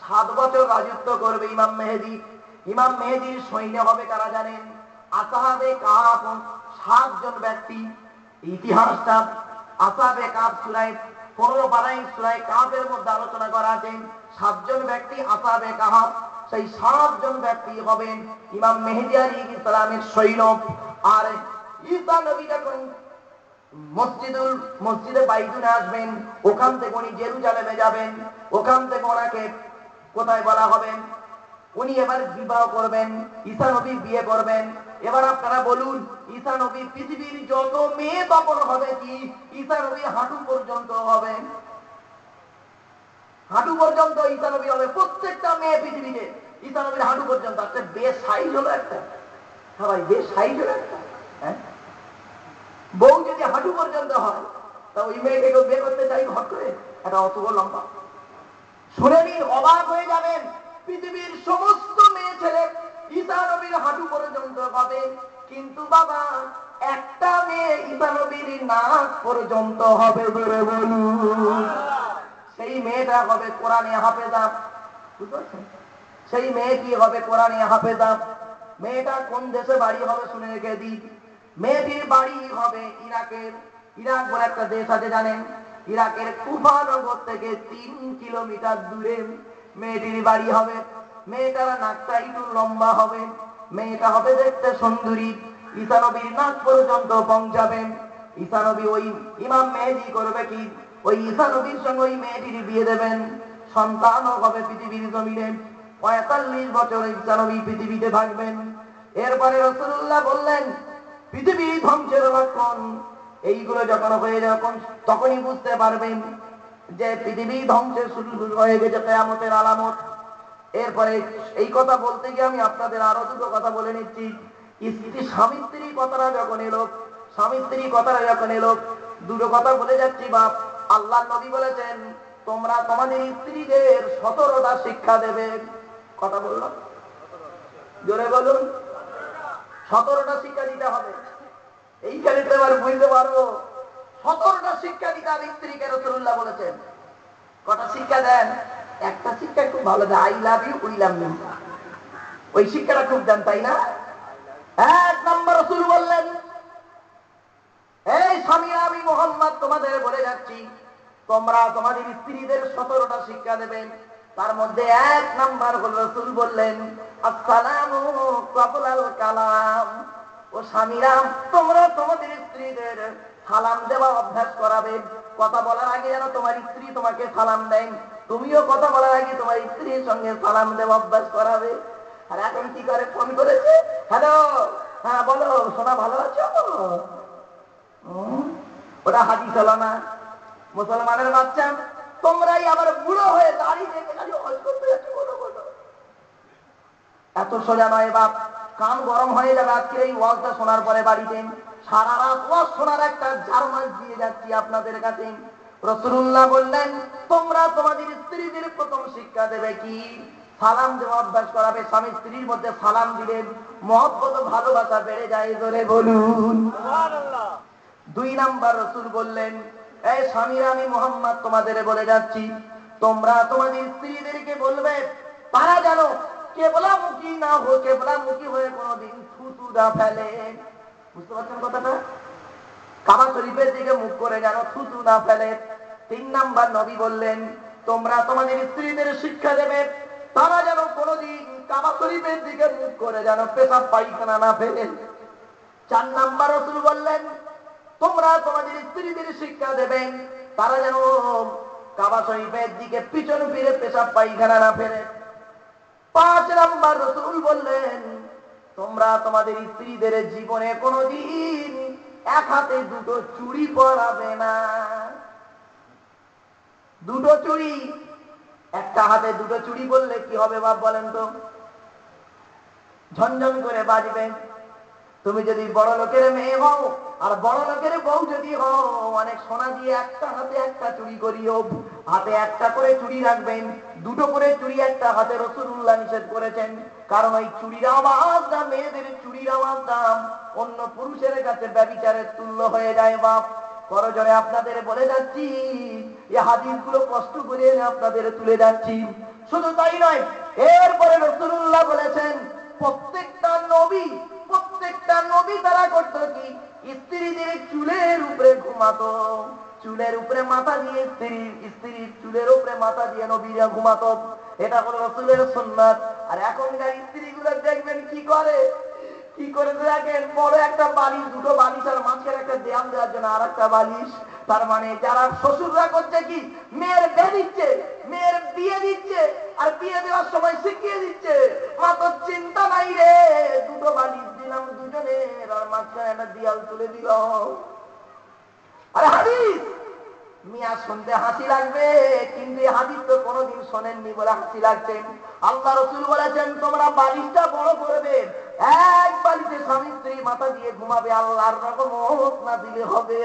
7 বছর রাজত্ব করবে ইমাম মেহেদী। ইমাম মেহেদীর সৈন্য হবে কারা জানেন? আসহাবে কাহফ, 7 জন ব্যক্তি। ইতিহাসটা আসহাবে কাহফ সূরায়ে 15 পারায় সূরায়ে কাহফের মধ্যে আলোচনা করা আছে। 7 জন ব্যক্তি আসহাবে কাহফ, সেই 7 জন ব্যক্তি হবেন ইমাম মেহেদী আলাইহিস সালামের সৈন্য। আর ঈসা নবী যখন মসজিদে বাইতুনে আসবেন, ওখান থেকে উনি জেরুজালেমে যাবেন। ওখান থেকে ওনাকে কোথায় বলা হবে? উনি এবার বিবাহ করবেন, ঈসা নবী বিয়ে করবেন। এবার আপনারা বলুন, ঈসা নবী পৃথিবীর যত মেয়ে তখন হবে কি? ঈসা নবী হাঁটু পর্যন্ত হবে। হাঁটু পর্যন্ত ঈসা নবী হবে। প্রত্যেকটা মেয়ে পৃথিবীতে ঈসা নবীর হাঁটু পর্যন্ত। আচ্ছা, বেশ সাইজ হলো একটা। সবাই বেশ সাইজ হলো একটা। হ্যাঁ, বউ যদি হাঁটু পর্যন্ত হয়, তা ওই মেয়েকে কেউ বিয়ে করতে চাই হট করে? এটা অত লম্বা। শুনে নিন, অবাক হয়ে যাবেন। পৃথিবীর সমস্ত মেয়ে ছেলে ঈসা নবীর হাঁটু পর্যন্ত হবে, কিন্তু বাবা একটা মেয়ে ঈসা নবীর নাক পর্যন্ত হবে। বলে বলুন, সেই মেয়েটা হবে কোরআনে হাফেজা। বুঝতে পারছেন? সেই মেয়ে কি হবে? কোরআনে হাফেজা। মেয়েটা কোন দেশে বাড়ি হবে শুনে রেখে দিই। মেয়েটির বাড়ি হবে ইরাকের। ইরাক বলে একটা দেশ আছে জানেন? ইরাকের কুফা নগর থেকে 3 কিলোমিটার দূরে মেয়েটির বাড়ি হবে। মেয়েটার নাকটা একটু লম্বা হবে। মেয়েটা হবে দেখতে সুন্দরী। ঈসা নবীর নাক পর্যন্ত পৌঁছাবেন। ঈসা নবী ওই ইমাম মেহেদী করবে কি? ওই ঈসা নবীর সঙ্গে ওই মেয়েটির বিয়ে দেবেন। সন্তানও হবে পৃথিবীর জমিনে। 45 বছর ঈসা নবী পৃথিবীতে থাকবেন। এরপরে রাসূলুল্লাহ বললেন পৃথিবী ধ্বংসের লক্ষণ এইগুলো যখন হয়ে যখন তখনই বুঝতে পারবেন যে পৃথিবী ধ্বংসের শুরু হয়ে গেছে, কিয়ামতের আলামত। এরপরে এই কথা বলতে গিয়ে আমি আপনাদের আরো দুটো কথা বলে নিচ্ছি। স্বামী স্ত্রী কথাটা যখন এলো, দুটো কথা বলে যাচ্ছি বাপ। আল্লাহ নবী বলেছেন তোমরা তোমাদের স্ত্রীদের 17টা শিক্ষা দেবে। কথা বললাম, জোরে বলুন। 17টা শিক্ষা দিতে হবে। এইখানে তো এবার বুঝতে পারবো 17টা শিক্ষা দিতে হবে স্ত্রীকে। রাসূলুল্লাহ বলেছেন কটা শিক্ষা দেন? একটা শিক্ষা খুব ভালো দেয়, I love you we love you. ওই শিক্ষাটা খুব দেন, তাই না? 1 নম্বর রাসূল বললেন, এই স্বামী আমি মুহাম্মদ তোমাদের বলে যাচ্ছি তোমরা তোমাদের স্ত্রীদের 17টা শিক্ষা দেবেন। তার মধ্যে 1 নাম্বার হল রাসূল বললেন আসসালামু ক্বাবলাল কালাম। ও স্বামীরা, তোমরা তোমাদের স্ত্রীদের সালাম দেওয়া অভ্যাস করাবে। কথা বলার আগে যেন তোমার স্ত্রী তোমাকে সালাম দেন, তুমিও কথা বলার আগে তোমার স্ত্রীর সঙ্গে সালাম দেওয়া অভ্যাস করাবে। আর এখন কি করে ফোন করেছে, হ্যালো, হ্যাঁ বলো সোনা ভালো আছো? ওটা হাদিস হলো না। মুসলমানের বাচ্চা, তোমরাই আবার বুড়ো হয়ে দাঁড়িয়ে দেখে খালি হজ করতে যাচ্ছ, বলো বলো। এত সোজা নয় বাপ, কান গরম হয়ে যাবে আজকে এই ওয়াজটা শোনার পরে। বাড়িতে সারা রাত ওয়াজ শোনার একটা জার্মান দিয়ে যাচ্ছি আপনাদের কাছে। রাসূলুল্লাহ বললেন, তোমরা তোমাদের স্ত্রীদের প্রথম শিক্ষা দেবে কি? সালাম দেওয়া অভ্যাস করাবে। স্বামী স্ত্রীর মধ্যে সালাম দিলেন, মহব্বত ভালোবাসা বেড়ে যায়, ধরে বলুন সুবহানাল্লাহ। 2 নাম্বার রাসূল বললেন, এই স্বামীরা আমি মুহাম্মদ তোমাদের বলে যাচ্ছি, তোমরা তোমাদের স্ত্রীদেরকে বলবে তারা যেন কেবলামুখী না হয়ে, কেবলামুখী হয়ে কোনোদিন থুতু না ফেলে। বুঝতে পারছেন কথাটা? কাবা শরীফের দিকে মুখ করে যেন থুতু না ফেলে। 3 নাম্বার নবী বললেন, তোমরা তোমাদের স্ত্রীদের শিক্ষা দেবে তারা যেন কোনোদিন কাবা শরীফের দিকে মুখ করে যেন পেশাব পায়খানা না ফেলে। 4 নাম্বার রাসূল বললেন, তোমরা তোমাদের স্ত্রীদের শিক্ষা দেবেন তারা যেন কাবা শরীফের দিকে পিছন ফিরে পেশাব পায়খানা না ফেলে। 5 নাম্বার রাসূল বললেন, তোমরা তোমাদের স্ত্রীদের জীবনে কোনোদিন এক হাতে 2টো চুড়ি পরাবে না। 2টো চুড়ি, একটা হাতে 2টো চুড়ি বললে কি হবে বাপ বলেন তো? ঝনঝন করে বাজবে। তুমি যদি বড় লোকের মেয়ে হও আর বড় লোকের বউ যদি হও, অনেক সোনা দিয়ে একটা হাতে একটা চুড়ি করিও, হাতে একটা করে চুড়ি রাখবেন। 2টো করে চুড়ি একটা হাতে রাসূলুল্লাহ নিষেধ করেছেন, কারণ ওই চুড়ির আওয়াজ না, মেয়েদের চুড়ির আওয়াজ দাম অন্য পুরুষের কাছে ব্যভিচারের তুল্য হয়ে যায় বাপ। করজোরে আপনাদের বলে যাচ্ছি, এই হাদিসগুলো কষ্ট করে আপনাদের তুলে যাচ্ছি। শুধু তাই নয়, এরপরে রাসূলুল্লাহ বলেছেন, প্রত্যেকটা নবী তারা করতো কি? স্ত্রীদের চুলের উপরে ঘুমাতো, চুলের উপরে মাথা দিয়ে স্ত্রীর চুলের উপরে মাথা দিয়ে নবীরা ঘুমাতো। এটা হলো রাসূলের সুন্নাত। আর এখনকার স্ত্রীগুলো দেখবেন কি করে দেখেন, বড় একটা বালিশ, 2টো বালিশ আর মাঝখানে একটা দেয়াল দেওয়ার জন্য আর একটা বালিশ। তার মানে যারা শ্বশুররা করছে কি, মেয়ের বিয়ে দিচ্ছে আর বিয়ে দেওয়ার সময় শিখিয়ে দিচ্ছে, মা তো চিন্তা নাই রে, 2টো বালিশ দিলাম দুজনের আর মাঝখানে একটা দেয়াল তুলে দিল। আরে হাদিস মিয়া শুনতে হাসি লাগবে, কিন্তু এই হাদিস তো কোনোদিন শোনেননি বলে হাসি লাগছে। আল্লাহ রাসূল বলেছেন, তোমরা বালিশটা বড় করবে, এক বালিশে স্বামী স্ত্রী মাথা দিয়ে ঘুমাবে, আল্লাহর রহমত নাযিল হবে।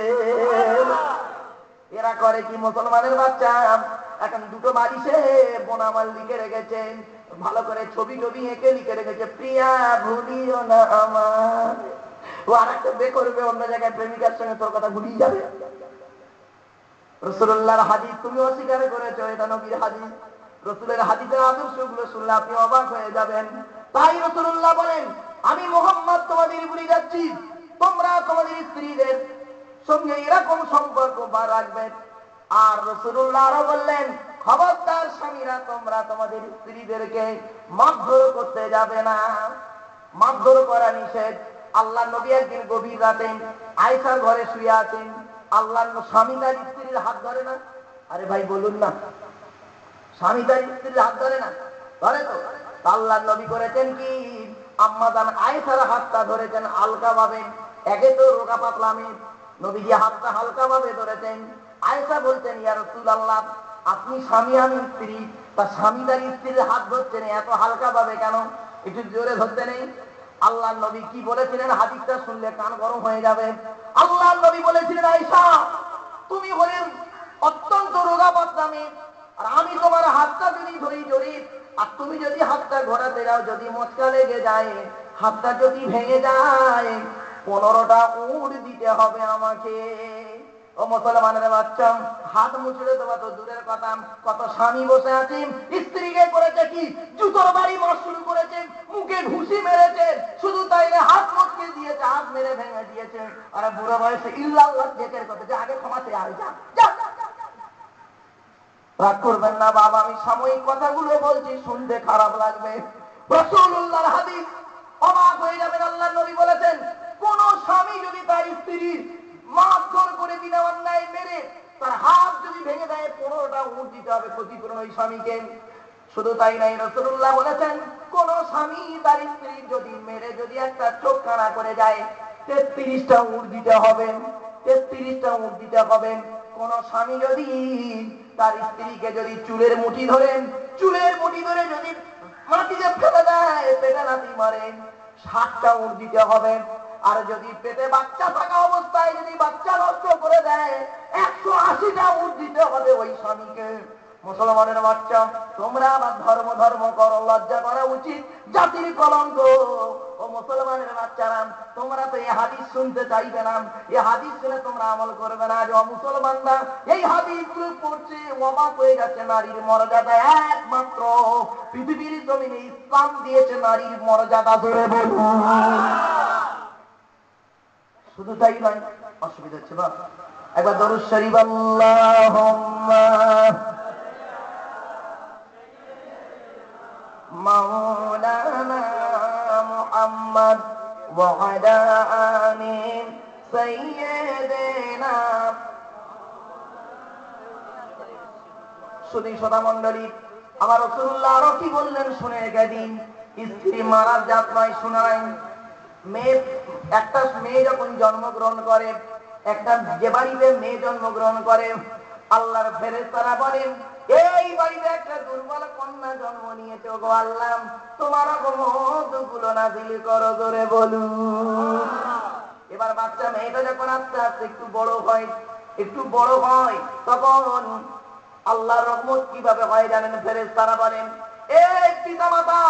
এরা করে কি মুসলমানের বাচ্চা? এখন 2টো বালিশে বোনামাল লিখে রেখেছেন, ভালো করে ছবি এঁকে লিখে রেখেছে, প্রিয়া ভুলিও না আমার। ও আর একটা বে করবে অন্য জায়গায়, প্রেমিকার সঙ্গে তোর কথা ভুলিয়ে যাবে। রাসূলুল্লাহর হাদিস তুমি অস্বীকার করেছো, এটা নবীর হাদিস। রাসূলের হাদিসের আদর্শগুলো শুনলে আপনি অবাক হয়ে যাবেন। তাই রাসূলুল্লাহ বলেন, আমি মুহাম্মদ তোমাদের বলে যাচ্ছি, তোমরা তোমাদের স্ত্রীদের সঙ্গে এরকম সম্পর্ক রাখবে। আর রাসূলুল্লাহ আরো বললেন, খবরদার স্বামীরা, তোমরা তোমাদের স্ত্রীদেরকে মারধর করতে যাবে না। মারধর করা নিষেধ। আল্লাহ নবী একদিন গভীর রাতে আয়েশার ঘরে শুয়ে আছেন, আল্লাহর স্বামী তার স্ত্রীর হাত ধরে না? আরে ভাই বলুন না, স্বামী তার স্ত্রীর হাত ধরে না? ধরে তো। আল্লাহর নবী করেছেন কি, আম্মা জান আয়েশার হাতটা ধরেছেন হালকা ভাবে। একে তো রোগা পাতলা মেয়ে, নবীজি হাতটা হালকা ভাবে ধরেছেন। আয়েশা বলছেন, ইয়া রাসূলুল্লাহ, আপনি স্বামী আমি স্ত্রী, তা স্বামী তার স্ত্রীর হাত ধরছেন এত হালকা ভাবে কেন? একটু জোরে ধরতে নেই? আল্লাহর নবী কি বলেছিলেন, হাদিসটা শুনলে কান গরম হয়ে যাবে। আল্লাহর নবী বলেছিলেন, আয়েশা তুমি হলেন অত্যন্ত রোগা পাতলা মেয়ে, আর আমি তোমার হাতটা যদি ধরি জড়ি, আর তুমি যদি হাতটা ঘোরাতে যাও, যদি মচকা লেগে যায়, হাতটা যদি ভেঙে যায়, 15টা উট দিতে হবে আমাকে। ও মুসলমানের বাচ্চা, হাত মুছড়ে দেওয়া তো দূরের কথা, কত স্বামী বসে আছেন, স্ত্রীকে করেছে কি, জুতোর বাড়ি মার শুরু করেছেন, মুখে ঘুষি মেরেছেন, শুধু তাই না হাত মটকে দিয়েছে, হাত মেরে ভেঙে দিয়েছে। আর বুড়ো বয়সে ইল্লাল্লাহ জিকির করতে, যে আগে ক্ষমা চেয়ে আর যা। রাগ করবেন না বাবা, আমি সাময়িক কথাগুলো বলছি, শুনতে খারাপ লাগবে। রাসূলুল্লাহর হাদিস, অবাক হয়ে যাবেন। আল্লাহর নবী বলেছেন, কোন স্বামী যদি তার স্ত্রীর মারধর করে বিনা অন্যায় মেরে তার হাত যদি ভেঙে দেয়, 15টা উট দিতে হবে ক্ষতিপূরণ ওই স্বামীকে। শুধু তাই নাই, রাসূলুল্লাহ বলেছেন, কোন স্বামী তার স্ত্রী যদি মেরে যদি একটা চোখ খানা করে যায় 33টা উট দিতে হবে, 33টা উট দিতে হবে। কোন স্বামী যদি তার স্ত্রীকে যদি চুলের মুঠি ধরে যদি মাটিতে ফেলে দেয়, পেটে লাথি মারেন, 60টা উট দিতে হবে। আর যদি পেটে বাচ্চা থাকা অবস্থায় যদি বাচ্চা নষ্ট করে দেয় 180টা উট দিতে হবে ওই স্বামীকে। মুসলমানের বাচ্চা, তোমরা আবার ধর্ম করো, লজ্জা করা উচিত, জাতির কলঙ্ক। ও মুসলমানের বাচ্চারা, তোমরা তো এই হাদিস শুনতে চাইবে না, এই হাদিস শুনে তোমরা আমল করবে না। যে মুসলমানরা এই হাদিসগুলো পড়ছে, অবাক হয়ে যাচ্ছে। নারীর মর্যাদা একমাত্র পৃথিবীর জমিনে ইসলাম দিয়েছে নারীর মর্যাদা, ধরে বলুন। শুধু তাই নয়, অসুবিধা হচ্ছে না, একবার দরুদ শরীফ আল্লাহুম্মা মাওলানা মুহাম্মদ ওয়া আলা আলি সাইয়্যিদিনা। শুধু শ্রোতা মণ্ডলী, আমার রাসূলুল্লাহ আরো কি বললেন শুনে রেখে দিন। স্ত্রী মারার জাত নয়, শুনাই। একটা মেয়ে যখন জন্মগ্রহণ করে, একটা যে বাড়িতে মেয়ে জন্মগ্রহণ করে, আল্লাহর ফেরেশতারা বলেন এই বাড়িতে একটা দুর্বল কন্যা জন্ম নিয়েছে, গো আল্লাহ তোমার রহমতগুলো নাযিল করো, জোরে বলুন। এবার বাচ্চা মেয়েটা যখন আস্তে আস্তে একটু বড় হয়, তখন আল্লাহর রহমত কিভাবে হয় জানেন? ফেরেশতারা বলেন এই পিতামাতা,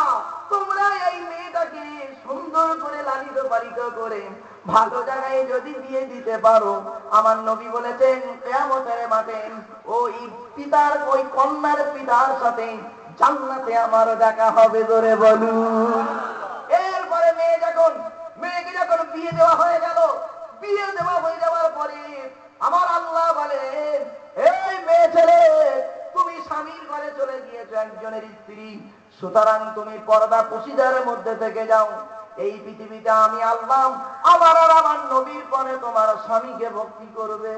তোমরা এই মেয়েটাকে সুন্দর করে লালিত পালিত করে ভালো জায়গায় যদি বিয়ে দিতে পারো, আমার নবী বলেছেন কিয়ামতের মাঠে ওই কন্যার পিতার সাথে জান্নাতে আমার দেখা হবে, জোরে বলুন। এরপরে মেয়েকে যখন বিয়ে দেওয়া হয়ে গেল, বিয়ে দেওয়া হয়ে যাওয়ার পরে আমার আল্লাহ বলেন এই মেয়ে ছেলে, তুমি স্বামীর ঘরে চলে গিয়েছো, একজনের স্ত্রী, সুতরাং তুমি পর্দা পুশিদারের মধ্যে থেকে যাও। এই পৃথিবীতে আমি আল্লাহ আমার আর আমার নবীর পরে তোমার স্বামীকে ভক্তি করবে।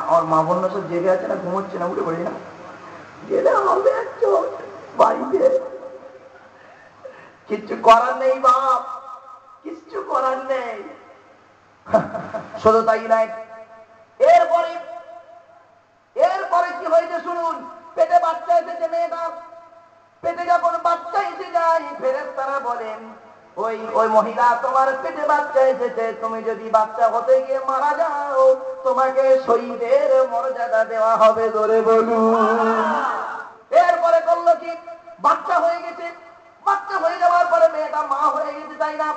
আমার মা বোনরা সব জেগে আছে না, ঘুমোচ্ছে না, উঠে পড়ি না, গেলে হবে একজন বাড়িতে। কিচ্ছু করার নেই বাপ, কিচ্ছু করার নেই। শুধু তাই নাই, এরপরে কি হয়েছে শুনুন। পেটে বাচ্চা এসেছে মেয়েটা, পেটে যখন বাচ্চা এসে যায়, ফেরেশতারা বলেন ওই মহিলা তোমার পেটে বাচ্চা এসেছে, তুমি যদি বাচ্চা হতে গিয়ে মারা যাও তোমাকে শহীদের মর্যাদা দেওয়া হবে, জোরে বলুন। এরপরে করলো কি, বাচ্চা হয়ে গেছে, বাচ্চা হয়ে যাওয়ার পরে মেয়েটা মা হয়ে গেছে, তাই না?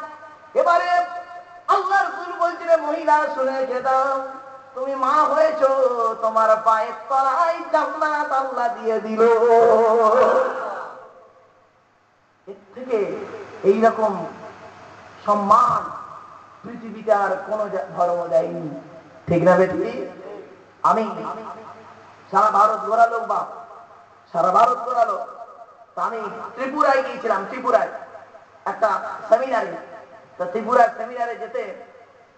এবারে আল্লাহর রাসূল বলছিলেন মহিলা শুনে রেখে দাও, তুমি মা হয়েছো, তোমার পায়ের তলায় জান্নাত আল্লাহ দিয়ে দিল। এর থেকে এইরকম সম্মান পৃথিবীতে আর কোন ধর্ম দেয়নি, ঠিক না বেটি? আমি সারা ভারত ঘোরালো বা সারা ভারত ঘোরালো। আমি ত্রিপুরায় গিয়েছিলাম, ত্রিপুরায় একটা সেমিনারে। তো ত্রিপুরার সেমিনারে যেতে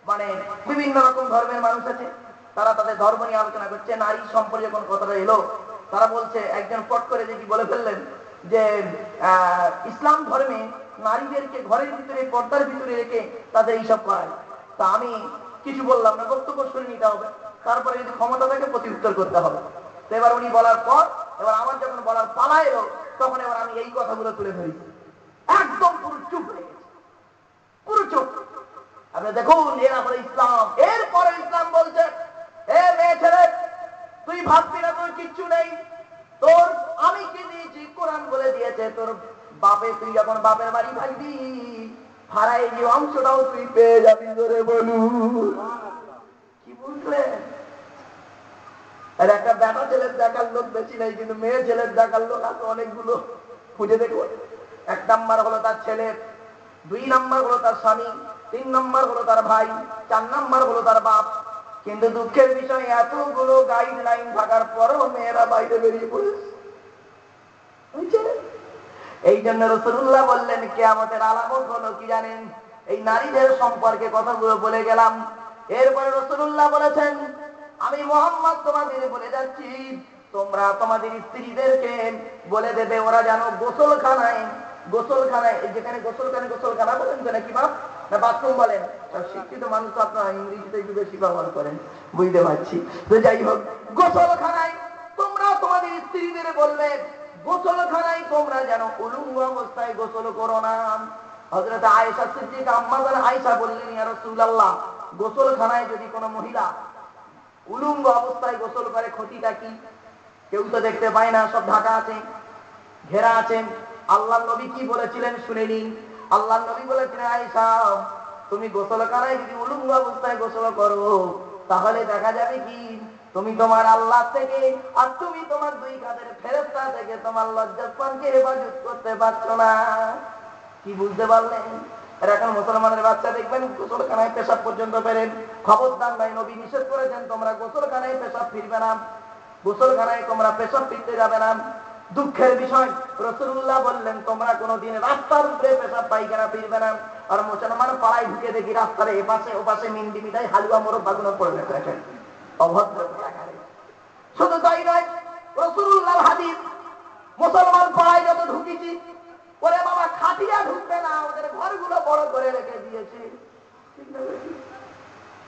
মানে বিভিন্ন রকম ধর্মের মানুষ আছে, তারা তাদের ধর্ম নিয়ে আলোচনা করছে। নারী সম্পর্কে যখন কথাটা এলো, তারা বলছে, একজন পট করে দেখি বলে ফেললেন যে ইসলাম ধর্মে নারীদেরকে ঘরের ভিতরে পর্দার ভিতরে রেখে তাদের এইসব করায়। তা আমি কিছু বললাম না, বক্তব্য শুনে নিতে হবে, তারপরে যদি ক্ষমতা থাকে প্রতি উত্তর করতে হবে। তো এবার উনি বলার পর, এবার আমার যখন বলার পালা এলো, তখন এবার আমি এই কথাগুলো তুলে ধরেছি। একদম পুরো চুপ হয়ে গেছে, পুরো চুপ। আপনি দেখুন, এরা হলো ইসলাম। এরপরে ইসলাম বলছে এ মেয়ে ছেলে, তুই ভাববি না তোর কিচ্ছু নেই, তোর আমি কি দিয়েছি, কোরআন বলে দিয়েছে তোর বাপে, তুই যখন বাপের বাড়ি থাকবি হারাই যে অংশটাও তুই পেয়ে যাবি, জোরে বলুন। কি বুঝলেন? আর একটা বেটা ছেলের দেখার লোক বেশি নেই, কিন্তু মেয়ে ছেলের দেখার লোক আছে অনেকগুলো। খুঁজে দেখুন, 1 নাম্বার হলো তার ছেলে, 2 নাম্বার হলো তার স্বামী, 3 নাম্বার হলো তার ভাই, 4 নাম্বার হলো তার বাপ। কিন্তু দুঃখের বিষয়, এতগুলো গাইডলাইন থাকার পরেও মেয়েরা বাইরে বেরিয়ে পড়েছে। এই জন্য রাসূলুল্লাহ বললেন কিয়ামতের আলামত হলো কি জানেন? এই নারীদের সম্পর্কে কথাগুলো বলে গেলাম। এরপরে রাসূলুল্লাহ বলেছেন, আমি মুহাম্মদ তোমাদের বলে যাচ্ছি, তোমরা তোমাদের স্ত্রীদেরকে বলে দেবে ওরা যেন গোসলখানায় যেখানে গোসলখানা বলেন তো নাকি বাপ না বাথরুম বলেন, শিক্ষিত মানুষ তো আপনারা ইংরেজিতে একটু বেশি ব্যবহার করেন বুঝতে পারছি। তো যাই হোক, গোসলখানায় তোমরা তোমাদের স্ত্রীদের বলবে গোসলখানায় তোমরা যেন উলঙ্গ অবস্থায় গোসল করো না। হযরত আয়েশা সিদ্দিকা আম্মা জান আয়েশা বললেন, ইয়া রাসূলুল্লাহ, গোসলখানায় যদি কোনো মহিলা উলঙ্গ অবস্থায় গোসল করে ক্ষতিটা কি? কেউ তো দেখতে পায় না, সব ঢাকা আছে, ঘেরা আছে। আল্লাহর নবী কি বলেছিলেন শুনে নিন। আল্লাহর নবী বলেছিলেন, আয়েশা তুমি গোসলখানায় যদি উলঙ্গ অবস্থায় গোসল করো তাহলে দেখা যাবে কি তুমি তোমার আল্লাহ থেকে আর তুমি তোমার দুই কাঁধের ফেরেশতা থেকে তোমার লজ্জাস্থানকে হেফাজত করতে পারছো না। কি বুঝতে পারলেন? এখন মুসলমানের বাচ্চা দেখবেন গোসলখানায় পেশাব পর্যন্ত ফেরেন। খবরদার নয়, নবী নিষেধ করেছেন তোমরা গোসলখানায় পেশাব ফিরবে না, গোসলখানায় তোমরা পেশাব ফিরতে যাবে না। দুঃখের বিষয়, রাসূলুল্লাহ বললেন তোমরা কোনোদিন রাস্তার উপরে পেশাব পায়খানা ফিরবে না। আর মুসলমান পাড়ায় ঢুকে দেখি রাস্তার এপাশে ওপাশে মিন্দি মিঠাই হালুয়া মোরব্বাগুলো পড়ে রেখেছেন, অভদ্র। শুধু তাই নয়, রাসূলুল্লাহর হাদিস, মুসলমান পাড়ায় যত ঢুকেছি ওরে বাবা খাটিয়া ঢুকবে না, ওদের ঘরগুলো বড় করে রেখে দিয়েছে।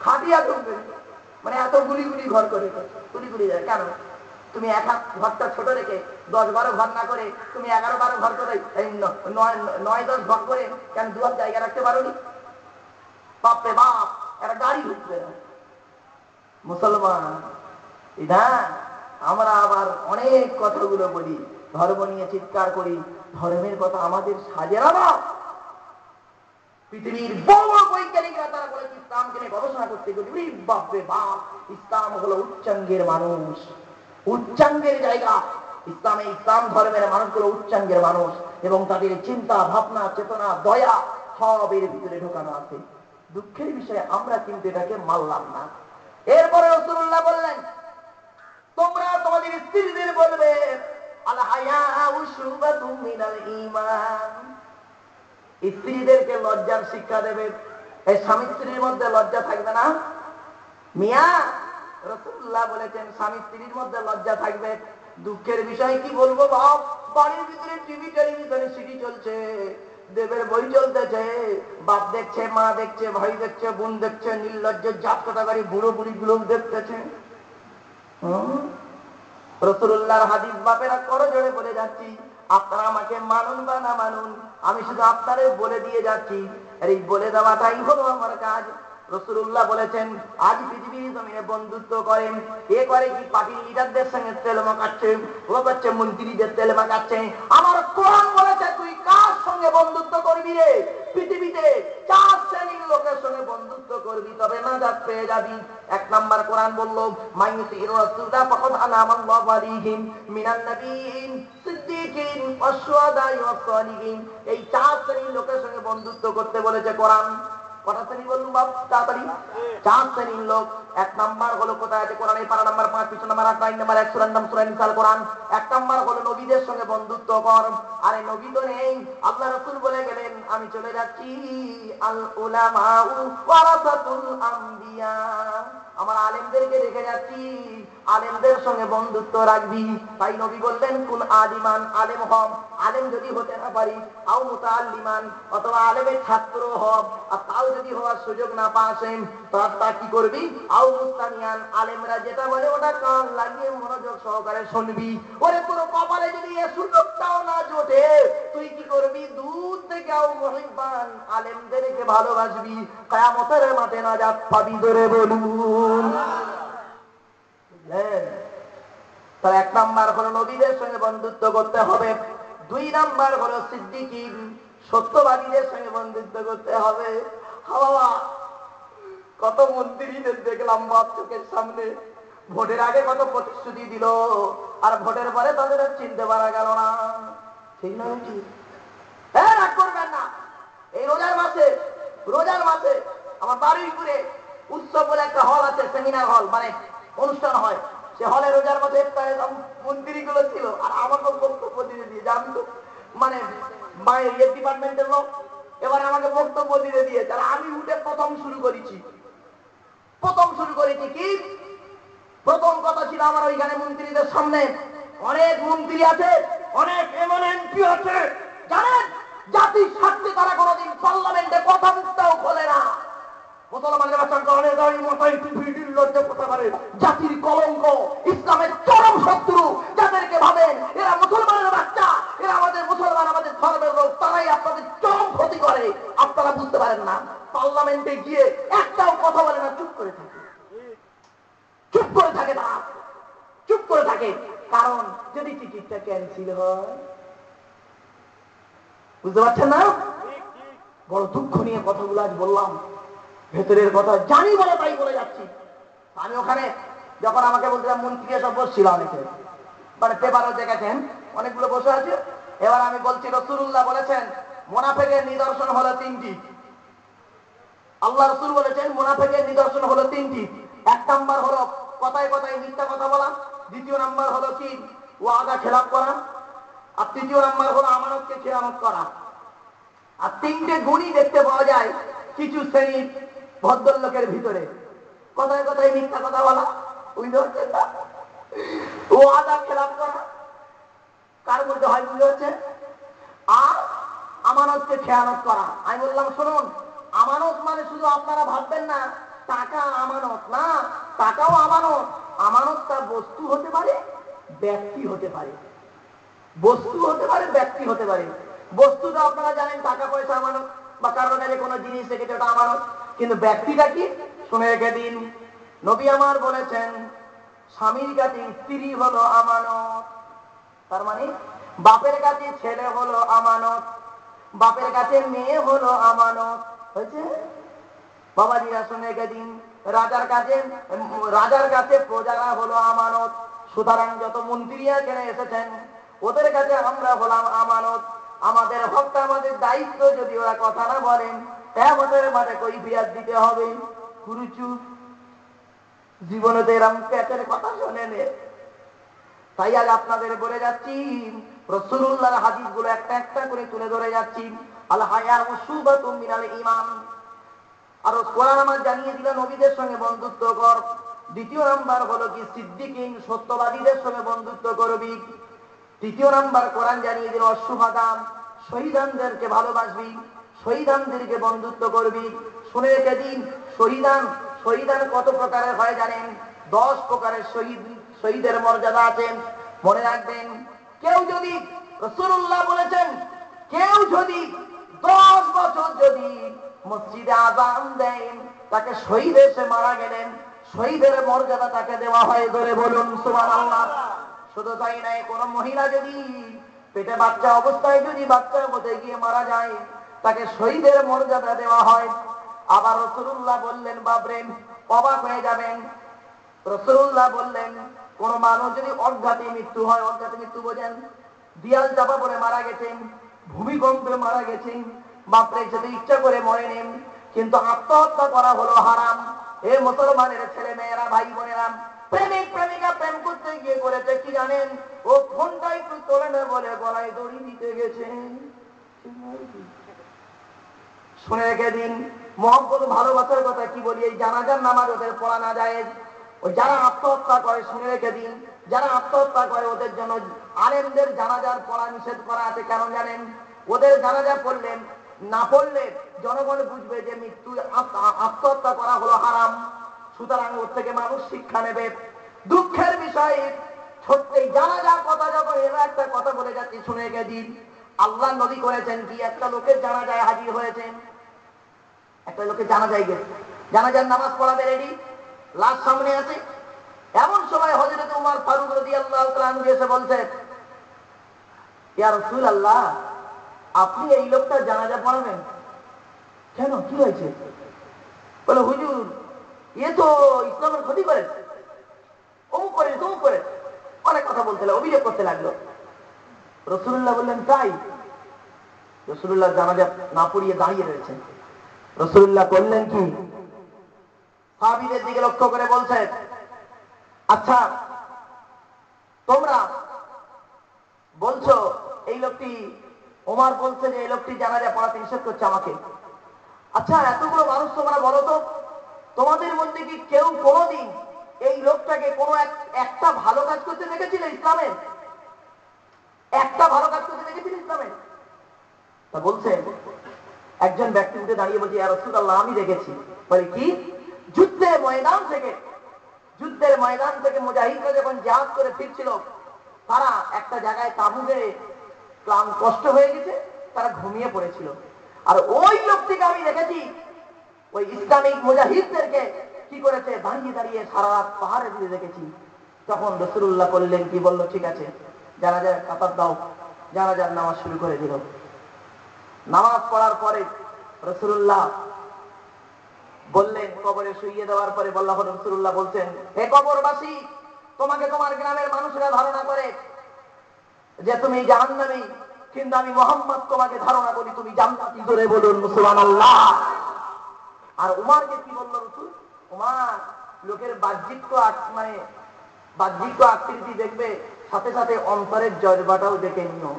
খাটিয়া ঢুকবে মানে এত গুলি গুলি ঘর করে গুলি যায় কেন? তুমি এক ঘরটা ছোট রেখে 10-12 ঘর না করে তুমি 11-12 ঘর করে 9-10 ঘর করে কেন দুয়ার জায়গা রাখতে পারোনি? বাপরে বাপ, একটা গাড়ি ঢুকবে না। মুসলমান এটা আমরা আবার অনেক কথাগুলো বলি, ধর্ম নিয়ে চিৎকার করি, ধর্মের কথা আমাদের সাজে না। পৃথিবীর বড় বড় বৈজ্ঞানিকরা তারা বলেছে ইসলামকে নিয়ে গবেষণা করতে গিয়ে বাপরে বাপ, ইসলাম হলো উচ্চাঙ্গের মানুষ, উচ্চাঙ্গের জায়গা। ইসলাম ধর্মের মানুষগুলো উচ্চাঙ্গের মানুষ এবং তাদের চিন্তা ভাবনা চেতনা দয়া সব এর ভিতরে ঢোকানো আছে। দুঃখের বিষয়ে আমরা কিন্তু এটাকে মানলাম না। এরপরে রাসূলুল্লাহ বললেন তোমরা তোমাদের স্ত্রীদের বলবে আল হায়াউ শুবাতুম মিনাল ঈমান, স্ত্রীদেরকে লজ্জার শিক্ষা দেবে। এই স্বামী স্ত্রীর মধ্যে লজ্জা থাকবে না মিয়া, রাসূলুল্লাহ বলেছেন স্বামী স্ত্রীর মধ্যে লজ্জা থাকবে। দুঃখের বিষয় কি বলবো বাপ, বাড়ির ভিতরে টিভি টেলিভিশনে সিডি চলছে, দেবের বই চলতেছে, বাপ দেখছে, মা দেখছে, ভাই দেখছে, বোন দেখছে, নির্লজ্জের জাতকাটাগারি বুড়ো বুড়ি গুলো দেখতেছে। রাসূলুল্লাহর হাদিস বাপেরা করো জোরে বলে যাচ্ছি, আপনারা আমাকে মানুন বা না মানুন, আমি শুধু আপনারে বলে দিয়ে যাচ্ছি। আর এই বলে দেওয়াটাই হলো আমার কাজ। রাসূলুল্লাহ বলেছেন আজ পৃথিবীর জমিনে বন্ধুত্ব করেন, এ করে কি পার্টির লিডারদের সঙ্গে তেল মাখাচ্ছে, ও করছে মন্ত্রীদের তেল মাখাচ্ছে। আমার কোরআন বলেছে তুই কার সঙ্গে বন্ধুত্ব করবি রে? পৃথিবীতে 4 শ্রেণীর লোকের সঙ্গে বন্ধুত্ব করবি তবে নাজাত পেয়ে যাবি। 1 নাম্বার কোরআন বলল মাইয়ুতির রাসূলা ফাকাদ আনামাল্লাহু আলাইহিম মিনান নাবিয়িন সিদ্দিকিন ওয়াশ-শুহাদা'i ওয়াস-সালিহিন। এই 4 শ্রেণীর লোকের সঙ্গে বন্ধুত্ব করতে বলেছে কোরআন। কটা শ্রেণী বললুম বাপ? তাড়াতাড়ি 4 শ্রেণীর লোক। 1 নাম্বার হলো কোথায় আছে কোরআনে? পারা নাম্বার 5, পিছন নাম্বার 8, 9 নাম্বার 1 সূরার নাম সূরা নিসাল কোরআন। 1 নাম্বার হলো নবীদের সঙ্গে বন্ধুত্ব কর। আরে নবী তো নেই, আল্লাহ রাসূল বলে গেলেন আমি চলে যাচ্ছি, আল উলামাউ ওয়ারাসাতুল আম্বিয়া, আমার আলেমদেরকে রেখে যাচ্ছি, আলেমদের সঙ্গে বন্ধুত্ব রাখবি। তাই নবী বললেন কুন আলিমান, আলেম হম, আলেম যদি হতে না পারি আও মুতাআল্লিমান, অথবা আলেমের ছাত্র হব, আর তাও যদি হওয়ার সুযোগ না পাসেন তা কি করবি? আও মুস্তামিয়ান, আলেমরা যেটা বলে ওটা কান লাগিয়ে মনোযোগ সহকারে শুনবি। ওরে তোর কপালে যদি এই সুযোগটাও না জোটে তুই কি করবি? দূর থেকে আও মুহিব্বান, আলেমদেরকে ভালোবাসবি, কিয়ামতের মাঠে নাজাত পাবি। ধরে বলুন। তার 1 নাম্বার হলো নবীদের সঙ্গে বন্ধুত্ব করতে হবে। 2 নাম্বার হলো সিদ্দিকিন, সত্যবাদীদের সঙ্গে বন্ধুত্ব করতে হবে। বাবা কত মন্ত্রীদের দেখলাম বাপ চোখের সামনে, ভোটের আগে কত প্রতিশ্রুতি দিল, আর ভোটের পরে তাদের চিনতে পারা গেল না। ঠিক নয় কি? হ্যাঁ, রাগ করবেন না। এই রোজার মাসে আমার বাড়ির উপরে উৎসব বলে একটা হল আছে, সেমিনার হল, মানে অনুষ্ঠান হয়। সে হলে রোজার মাসে মন্ত্রীগুলো ছিল, আর আমাকে বক্তব্য দিয়ে দিয়েছে। আমি তো মানে ডিপার্টমেন্টের লোক, এবার আমাকে বক্তব্য দিয়ে দিয়েছে, আর আমি উঠে প্রথম শুরু করেছি কি প্রথম কথা ছিল আমার ওইখানে মন্ত্রীদের সামনে অনেক মন্ত্রী আছে, অনেক এমএলএমপি আছে, জানেন জাতির স্বার্থে তারা কোনোদিন পার্লামেন্টে কথা মুখটাও খোলে না। মুসলমানের বাচ্চাকে অনেক মতাই টিভির লজ্জা কথা করে, জাতির কলঙ্ক, ইসলামের চরম শত্রু যাদেরকে ভাবেন এরা মুসলমানের বাচ্চা, এরা আমাদের মুসলমান, আমাদের ধর্মের লোক, তারাই আপনাদের চরম ক্ষতি করে, আপনারা বুঝতে পারেন না। পার্লামেন্টে গিয়ে একটাও কথা বলে না, চুপ করে থাকে, চুপ করে থাকে, তারা চুপ করে থাকে। কারণ যদি টিকিটটা ক্যান্সেল হয়, বুঝতে পারছেন না? বড় দুঃখ নিয়ে কথাগুলো আজ বললাম, ভেতরের কথা জানি বলে তাই বলে যাচ্ছি। আমি ওখানে যখন আমাকে বলছিলাম মন্ত্রী সব বসছিল অনেকে, মানে পেপারও দেখেছেন অনেকগুলো বসে আছে। এবার আমি বলছি রাসূলুল্লাহ বলেছেন মুনাফিকের নিদর্শন হলো তিনটি। আল্লাহ রাসূল বলেছেন মুনাফিকের নিদর্শন হলো তিনটি। এক নাম্বার হলো কথায় কথায় মিথ্যা কথা বলা, দ্বিতীয় নাম্বার হলো কি ওয়াদা খেলাপ করা, আর তৃতীয় নাম্বার হলো আমানতকে খেয়ানত করা। আর তিনটে গুণই দেখতে পাওয়া যায় কিছু শ্রেণীর ভদ্রলোকের ভিতরে। কথায় কথায় মিথ্যা কথা বলা, বুঝতে পারছেন না? ওয়াদা খেলাপ করা কার মধ্যে হয়, বুঝতে পারছেন? আর আমানতকে খেয়ানত করা। আমি বললাম শুনুন, আমানত মানে শুধু আপনারা ভাববেন না টাকা আমানত না, টাকাও আমানত। আমানত তার বস্তু হতে পারে, ব্যক্তি হতে পারে, বস্তু হতে পারে, ব্যক্তি হতে পারে। বস্তুটা আপনারা জানেন টাকা পয়সা আমানত, বা কারোর কাছে কোনো জিনিস রেখেছে ওটা আমানত। কিন্তু ব্যক্তিটা কি, শুনে রেখে দিন, নবী আমার বলেছেন স্বামীর কাছে স্ত্রী হলো আমানত। তার মানে বাপের কাছে ছেলে হলো আমানত, বাপের কাছে মেয়ে হলো আমানত। হয়েছে বাবাজিরা, শুনে রেখে দিন, রাজার কাছে প্রজারা হলো আমানত। সুতরাং যত মন্ত্রীরা কেনে এসেছেন ওদের কাছে আমরা হলাম আমানত। আমাদের হকটা, আমাদের দায়িত্ব, যদি ওরা কথা না বলেন আমাদের মাঠে কৈফিয়ত দিতে হবে। কুরুচু জীবনে তো এরকম পেটের কথা শোনেন। তাই আজ আপনাদের বলে যাচ্ছি, রাসূলুল্লাহর হাদিসগুলো একটা একটা করে তুলে ধরে যাচ্ছি। আল হায়া শুবাতুম মিনাল ঈমান। আর কোরআন আমার জানিয়ে দিল নবীদের সঙ্গে বন্ধুত্ব কর। দ্বিতীয় নাম্বার হলো কি সিদ্দিকিন, সত্যবাদীদের সঙ্গে বন্ধুত্ব করবি। তৃতীয় নাম্বার কোরআন জানিয়ে দিল শুহাদা, শহীদানদেরকে ভালোবাসবি, শহীদানদেরকে বন্ধুত্ব করবি। শুনে রেখে দিন, শহীদান কত প্রকারের হয় জানেন? 10 প্রকারের শহীদের মর্যাদা আছে, মনে রাখবেন। কেউ যদি, রাসূলুল্লাহ বলেছেন, কেউ যদি 10 বছর যদি মসজিদে আযান দেন, তাকে শহীদ এসে মারা গেলেন, শহীদের মর্যাদা তাকে দেওয়া হয়। ধরে বলুন সুবহানাল্লাহ। শুধু তাই নাই, কোন মহিলা যদি পেটে বাচ্চা অবস্থায় যদি বাচ্চার মধ্যে গিয়ে মারা যায়, তাকে শহীদের মর্যাদা দেওয়া হয়। আবার রাসূলুল্লাহ বললেন, বাবরে অবাক হয়ে যাবেন, রাসূলুল্লাহ বললেন কোন মানুষ যদি অজ্ঞাতে মৃত্যু হয়, অজ্ঞাতে মৃত্যু বোঝেন, দিয়াল চাপা পড়ে মারা গেছেন, ভূমিকম্পে মারা গেছেন, বাপরে যদি ইচ্ছা করে মরেন, কিন্তু আত্মহত্যা করা হলো হারাম। হে মুসলমানের ছেলে মেয়েরা, ভাই বোনেরা, প্রেমিক প্রেমিকা প্রেম করতে গিয়ে করেছে কি জানেন? ও ফোনটা একটু তোলে না বলে গলায় দড়ি দিতে গেছে। শুনে রেখে দিন, মহব্বত ভালোবাসার কথা কি বলি, এই জানাজার নামাজ ওদের পড়া না যায়। ওই যারা আত্মহত্যা করে, শুনে রেখে দিন, যারা আত্মহত্যা করে ওদের জন্য আলেমদের জানাজার পড়া নিষেধ করা আছে। কেন জানেন? ওদের জানাজা পড়লেন না পড়লে জনগণ বুঝবে যে মৃত্যু, আত্মহত্যা করা হলো হারাম। সুতরাং ওর থেকে মানুষ শিক্ষা নেবে। দুঃখের বিষয়, ছোট্ট জানাজার কথা যখন এরা একটা কথা বলে যাচ্ছি, শুনে রেখে দিন, আল্লাহ নবী করেছেন কি, একটা লোকের জানাজায় হাজির হয়েছেন, একটা লোকের জানাজায় গেছে, জানাজার নামাজ পড়াবে রেডি, লাশ সামনে আছে। এমন সময় হযরত উমর ফারুক রাদিয়াল্লাহু তাআলা আনহু এসে বলছে, ইয়া রাসূলুল্লাহ, আপনি এই লোকটা জানাজা পড়াবেন কেন, কি হয়েছে? বলে, হুজুর এ তো ইসলামের ক্ষতি করে, অমুক করে তমুক করে, অনেক কথা বলতে লাগলো, অভিযোগ করতে লাগলো। রাসূলুল্লাহ বললেন, তাই? রাসূলুল্লাহ জানাজা না পড়িয়ে দাঁড়িয়ে রয়েছে। রাসূলুল্লাহ বললেন কি, সাহাবীদের দিকে লক্ষ্য করে বলছে, আচ্ছা তোমরা বলছো এই লোকটি, ওমর বলছে যে এই লোকটি জানাজা পড়াতে নিষেধ করছে আমাকে। আচ্ছা এতগুলো মানুষ তোমরা বলো তো, তোমাদের মধ্যে কি কেউ কোনোদিন এই লোকটাকে কোনো একটা ভালো কাজ করতে দেখেছিল ইসলামে? একটা ভালো কাজ করতে দেখেছিল ইসলামে? তা বলছে, একজন ব্যক্তি উঠে দাঁড়িয়ে বলছে, ইয়া রাসূলুল্লাহ, আমি দেখেছি। বলে কি? যুদ্ধের ময়দান থেকে মুজাহিদরা যখন জিহাদ করে ফিরছিল, তারা একটা জায়গায় তাঁবু গেড়ে ক্লান্ত কষ্ট হয়ে গেছে, তারা ঘুমিয়ে পড়েছিল। আর ওই লোকটিকে আমি দেখেছি ওই ইসলামিক মুজাহিদদেরকে কি করেছে, দাঁড়িয়ে দাঁড়িয়ে সারা রাত পাহাড়ে দিয়ে দেখেছি। তখন রাসূলুল্লাহ বললেন কি? বলল, ঠিক আছে, জানাজার কাতার দাও। জানাজার নামাজ শুরু করে দিল। নামাজ পড়ার পরে রাসূলুল্লাহ বললেন, কবরে শুইয়ে দেওয়ার পরে রাসূলুল্লাহ বলছেন, হে কবরবাসী, তোমাকে তোমার গ্রামের মানুষেরা ধারণা করে যে তুমি জাহান্নামী, কিন্তু আমি মুহাম্মদ তোমাকে ধারণা করি তুমি জান্নাতি। জোরে বলুন সুবহানাল্লাহ। আর উমারকে কি বলল রাসূল? উমার, লোকের বাহ্যিক আকৃতি দেখবে, সাথে সাথে অন্তরের জজবাটাও দেখে নিও।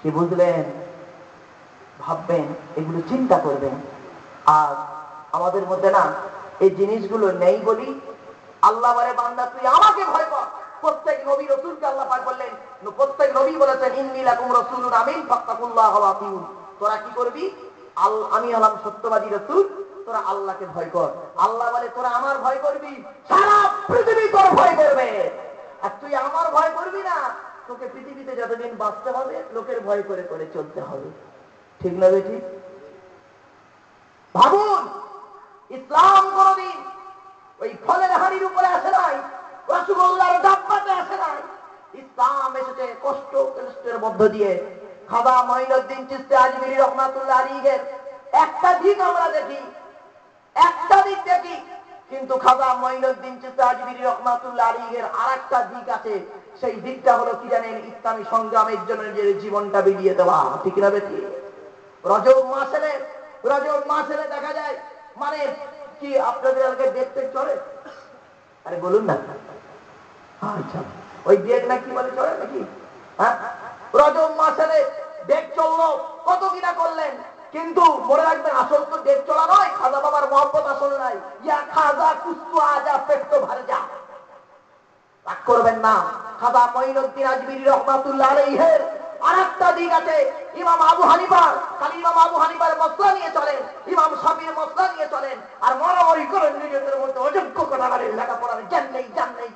কি বুঝলেন? ভাববেন, এগুলো চিন্তা করবেন। আর আমাদের মধ্যে না এই জিনিসগুলো নেই বলি আল্লাহ বলে, বান্দা তুই আমাকে ভয় কর। প্রত্যেক নবী রাসূলকে আল্লাহ পাক বললেন, প্রত্যেক নবী বলেছেন, ইন্নী লাকুম রাসূলুন আমিন ফাত্তাকুল্লাহ ওয়া আতিউন। তোরা কি করবি? আমি হলাম সত্যবাদী রাসূল, তোরা আল্লাহকে ভয় কর। আল্লাহ বলে, তোরা আমার ভয় করবি, সারা পৃথিবী তোর ভয় করবে। আর তুই আমার ভয় করবি না, তোকে পৃথিবীতে যতদিন বাঁচতে হবে লোকের ভয় করে করে চলতে হবে। ঠিক না বেটি? ভাবুন, ইসলাম কোনদিন ওই ফলের হাড়ির উপরে আসে নাই, রাসূলুল্লাহর ডাব্বাতে আসে নাই। ইসলাম এসেছে কষ্ট কষ্টের মধ্য দিয়ে। খাজা মঈনুদ্দিন চিশতি আজমিরি রহমাতুল্লাহ আলাইহির একটা দিক আমরা দেখি, একটা দিক দেখি, কিন্তু খাজা মঈনুদ্দিন চিশতি আজমিরি রহমাতুল্লাহ আলাইহির আরেকটা দিক আছে। সেই দিকটা হলো কি জানেন? ইসলামী সংগ্রামের জন্য যে জীবনটা বিলিয়ে দেওয়া। ঠিক না বেটি? রজব মাসে দেখা যায়, মানে কি আপনাদের আগে দেখতে চলে? আরে বলুন না। আচ্ছা, ওই ডেক না কি বলে চলে নাকি? হ্যাঁ, রজব মাসে ডেক চললো, কত কিনা করলেন, কিন্তু মনে রাখবেন আসল তো ডেক চলা নয়, খাজা বাবার মহব্বত আসল নাই। ইয়া খাজা কুস্তু আজা পেট্টো ভার যা, রাগ করবেন না। খাজা মঈনুদ্দিন আজমিরি রহমাতুল্লাহ আলাইহির আরেকটা দিক আছে। ইমাম আবু হানিফার, খালি ইমাম আবু হানিফার মসলা নিয়ে চলেন, ইমাম শাফিঈর মসলা নিয়ে চলেন, আর মরামরি করেন নিজেদের মধ্যে অযোগ্য কথা বলে, লেখাপড়ার জ্ঞান নেই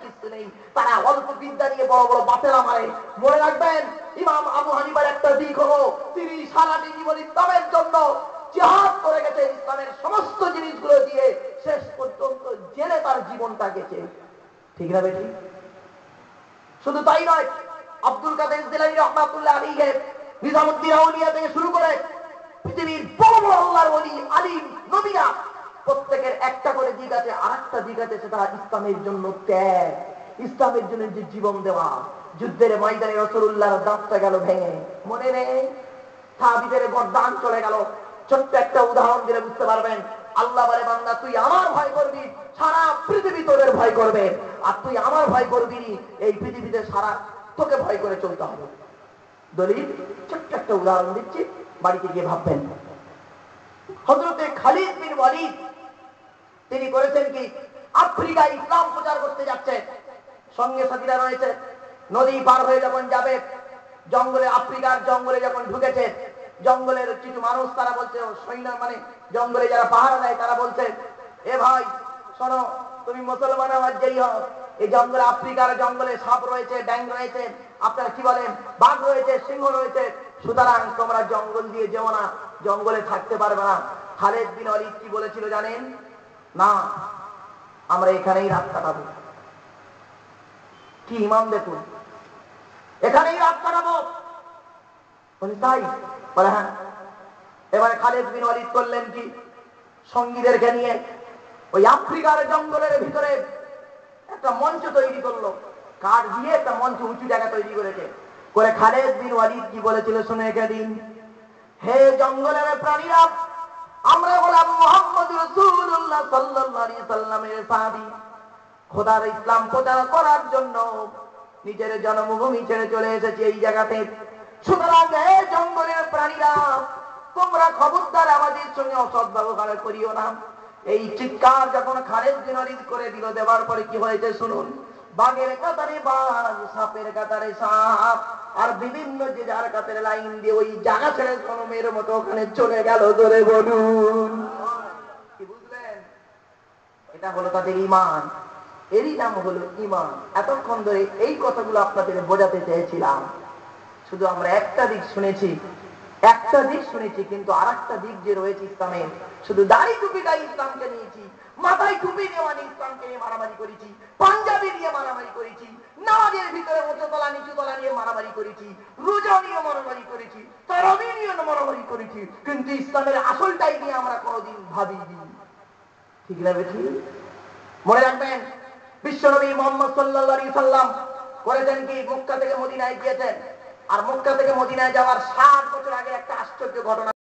কিছু নেই। তারা অল্প বিদ্যা নিয়ে বড় বড় বাতেলা মারে। মনে রাখবেন, ইমাম আবু হানিফার একটা দিক হলো, তিনি সারাটি জীবন ইসলামের জন্য জিহাদ করে গেছেন, ইসলামের সমস্ত জিনিসগুলো দিয়ে শেষ পর্যন্ত জেলে তার জীবনটা গেছে। ঠিক না বেটি? শুধু তাই নয়, আব্দুল কাদের জিলানী রহমাতুল্লাহ আলাইহি, নিজামুদ্দিন আউলিয়া থেকে শুরু করে পৃথিবীর বড় বড় আল্লাহর ওলি, আলিম, নবীরা, প্রত্যেকের একটা করে দিক আছে। আরেকটা দিক আছে, সেটা ইসলামের জন্য ত্যাগ, ইসলামের জন্য যে জীবন দেওয়া। যুদ্ধের ময়দানে রাসূলুল্লাহর দাঁতটা গেল ভেঙে, মনে নেই? সাহাবীদের গর্দান চলে গেল। ছোট্ট একটা উদাহরণ দিলে বুঝতে পারবেন। আল্লাহ বলে, বান্দা তুই আমার ভয় করবি, সারা পৃথিবী তোদের ভয় করবে। আর তুই আমার ভয় করবি, এই পৃথিবীতে সারা তোকে ভয় করে চলতে হবে। দলিল ছোট্ট একটা উদাহরণ দিচ্ছি, বাড়িতে গিয়ে ভাববেন। হযরতে খালিদ বিন ওয়ালিদ তিনি করেছেন কি, আফ্রিকায় ইসলাম প্রচার করতে যাচ্ছে, সঙ্গে সাথীরা রয়েছে। নদী পার হয়ে যখন যাবে, জঙ্গলে, আফ্রিকার জঙ্গলে যখন ঢুকেছে, জঙ্গলের কিছু মানুষ তারা বলছে, সৈন্য মানে জঙ্গলে যারা পাহারা দেয় তারা বলছে, এ ভাই শোনো, তুমি মুসলমান হওয়ার যেই হও, এই জঙ্গলে, আফ্রিকার জঙ্গলে সাপ রয়েছে, ব্যাঙ রয়েছে, আপনারা কি বলেন, বাঘ রয়েছে, সিংহ রয়েছে, সুতরাং তোমরা জঙ্গল দিয়ে যেও না, জঙ্গলে থাকতে পারবে না। খালিদ বিন ওয়ালিদ কি বলেছিল জানেন? না, আমরা এখানেই রাত কাটাবো। কি ইমাম দেখুন, এখানেই রাত কাটাবো। বলি তাই? বলে হ্যাঁ। এবারে খালিদ বিন ওয়ালিদ করলেন কি, সঙ্গীদেরকে নিয়ে ওই আফ্রিকার জঙ্গলের ভিতরে একটা মঞ্চ তৈরি করলো, কাঠ দিয়ে একটা মঞ্চ, উঁচু জায়গা তৈরি করেছে। করে খালিদ বিন ওয়ালিদ কি বলেছিল শুনে দিন, হে জঙ্গলের প্রাণীরা, আমরা হলাম মুহাম্মদ রাসূলুল্লাহ সাল্লাল্লাহু আলাইহি সাল্লামের সাহাবী, খোদার ইসলাম প্রচার করার জন্য নিজের জন্মভূমি ছেড়ে চলে এসেছি এই জায়গাতে। সুতরাং হে জঙ্গলের প্রাণীরা, তোমরা খবরদার আমাদের সঙ্গে অসৎ ব্যবহার করিও না। এই চিৎকার যখন খালিদ বিন ওয়ালিদ করে দিল, দেওয়ার পরে কি হয়েছে শুনুন। বাঘের কাতারে বাঘ, সাপের কাতারে সাপ, আর বিভিন্ন যে যার কাতারে লাইন দিয়ে ওই জায়গা ছেড়ে জনমের মতো ওখানে চলে গেল। ধরে বলুন, কি বুঝলেন? এটা হলো তাদের ঈমান, এরই নাম হলো ঈমান। এতক্ষণ ধরে এই কথাগুলো আপনাদের বোঝাতে চেয়েছিলাম। শুধু আমরা একটা দিক শুনেছি, কিন্তু আর একটা দিক যে রয়েছে ইসলামের, শুধু দাড়ি টুপিটাই ইসলামকে নিয়েছি, মাথায় টুপি নেওয়া নিয়ে ইসলামকে নিয়ে মারামারি করেছি, পাঞ্জাবি নিয়ে মারামারি করেছি, নামাজের ভিতরে উচ্চতলা নিচুতলা নিয়ে মারামারি করেছি, রোজা নিয়ে মারামারি করেছি, তারাবি নিয়ে মারামারি করেছি, কিন্তু ইসলামের আসলটাই নিয়ে আমরা কোনোদিন ভাবিনি। ঠিক না বেশি? মনে রাখবেন, বিশ্বনবী মুহাম্মদ সাল্লাল্লাহু আলাইহি সাল্লাম করেছেন কি, মক্কা থেকে মদিনায় গিয়েছেন। আর মক্কা থেকে মদিনায় যাওয়ার 60 বছর আগে একটা আশ্চর্য ঘটনা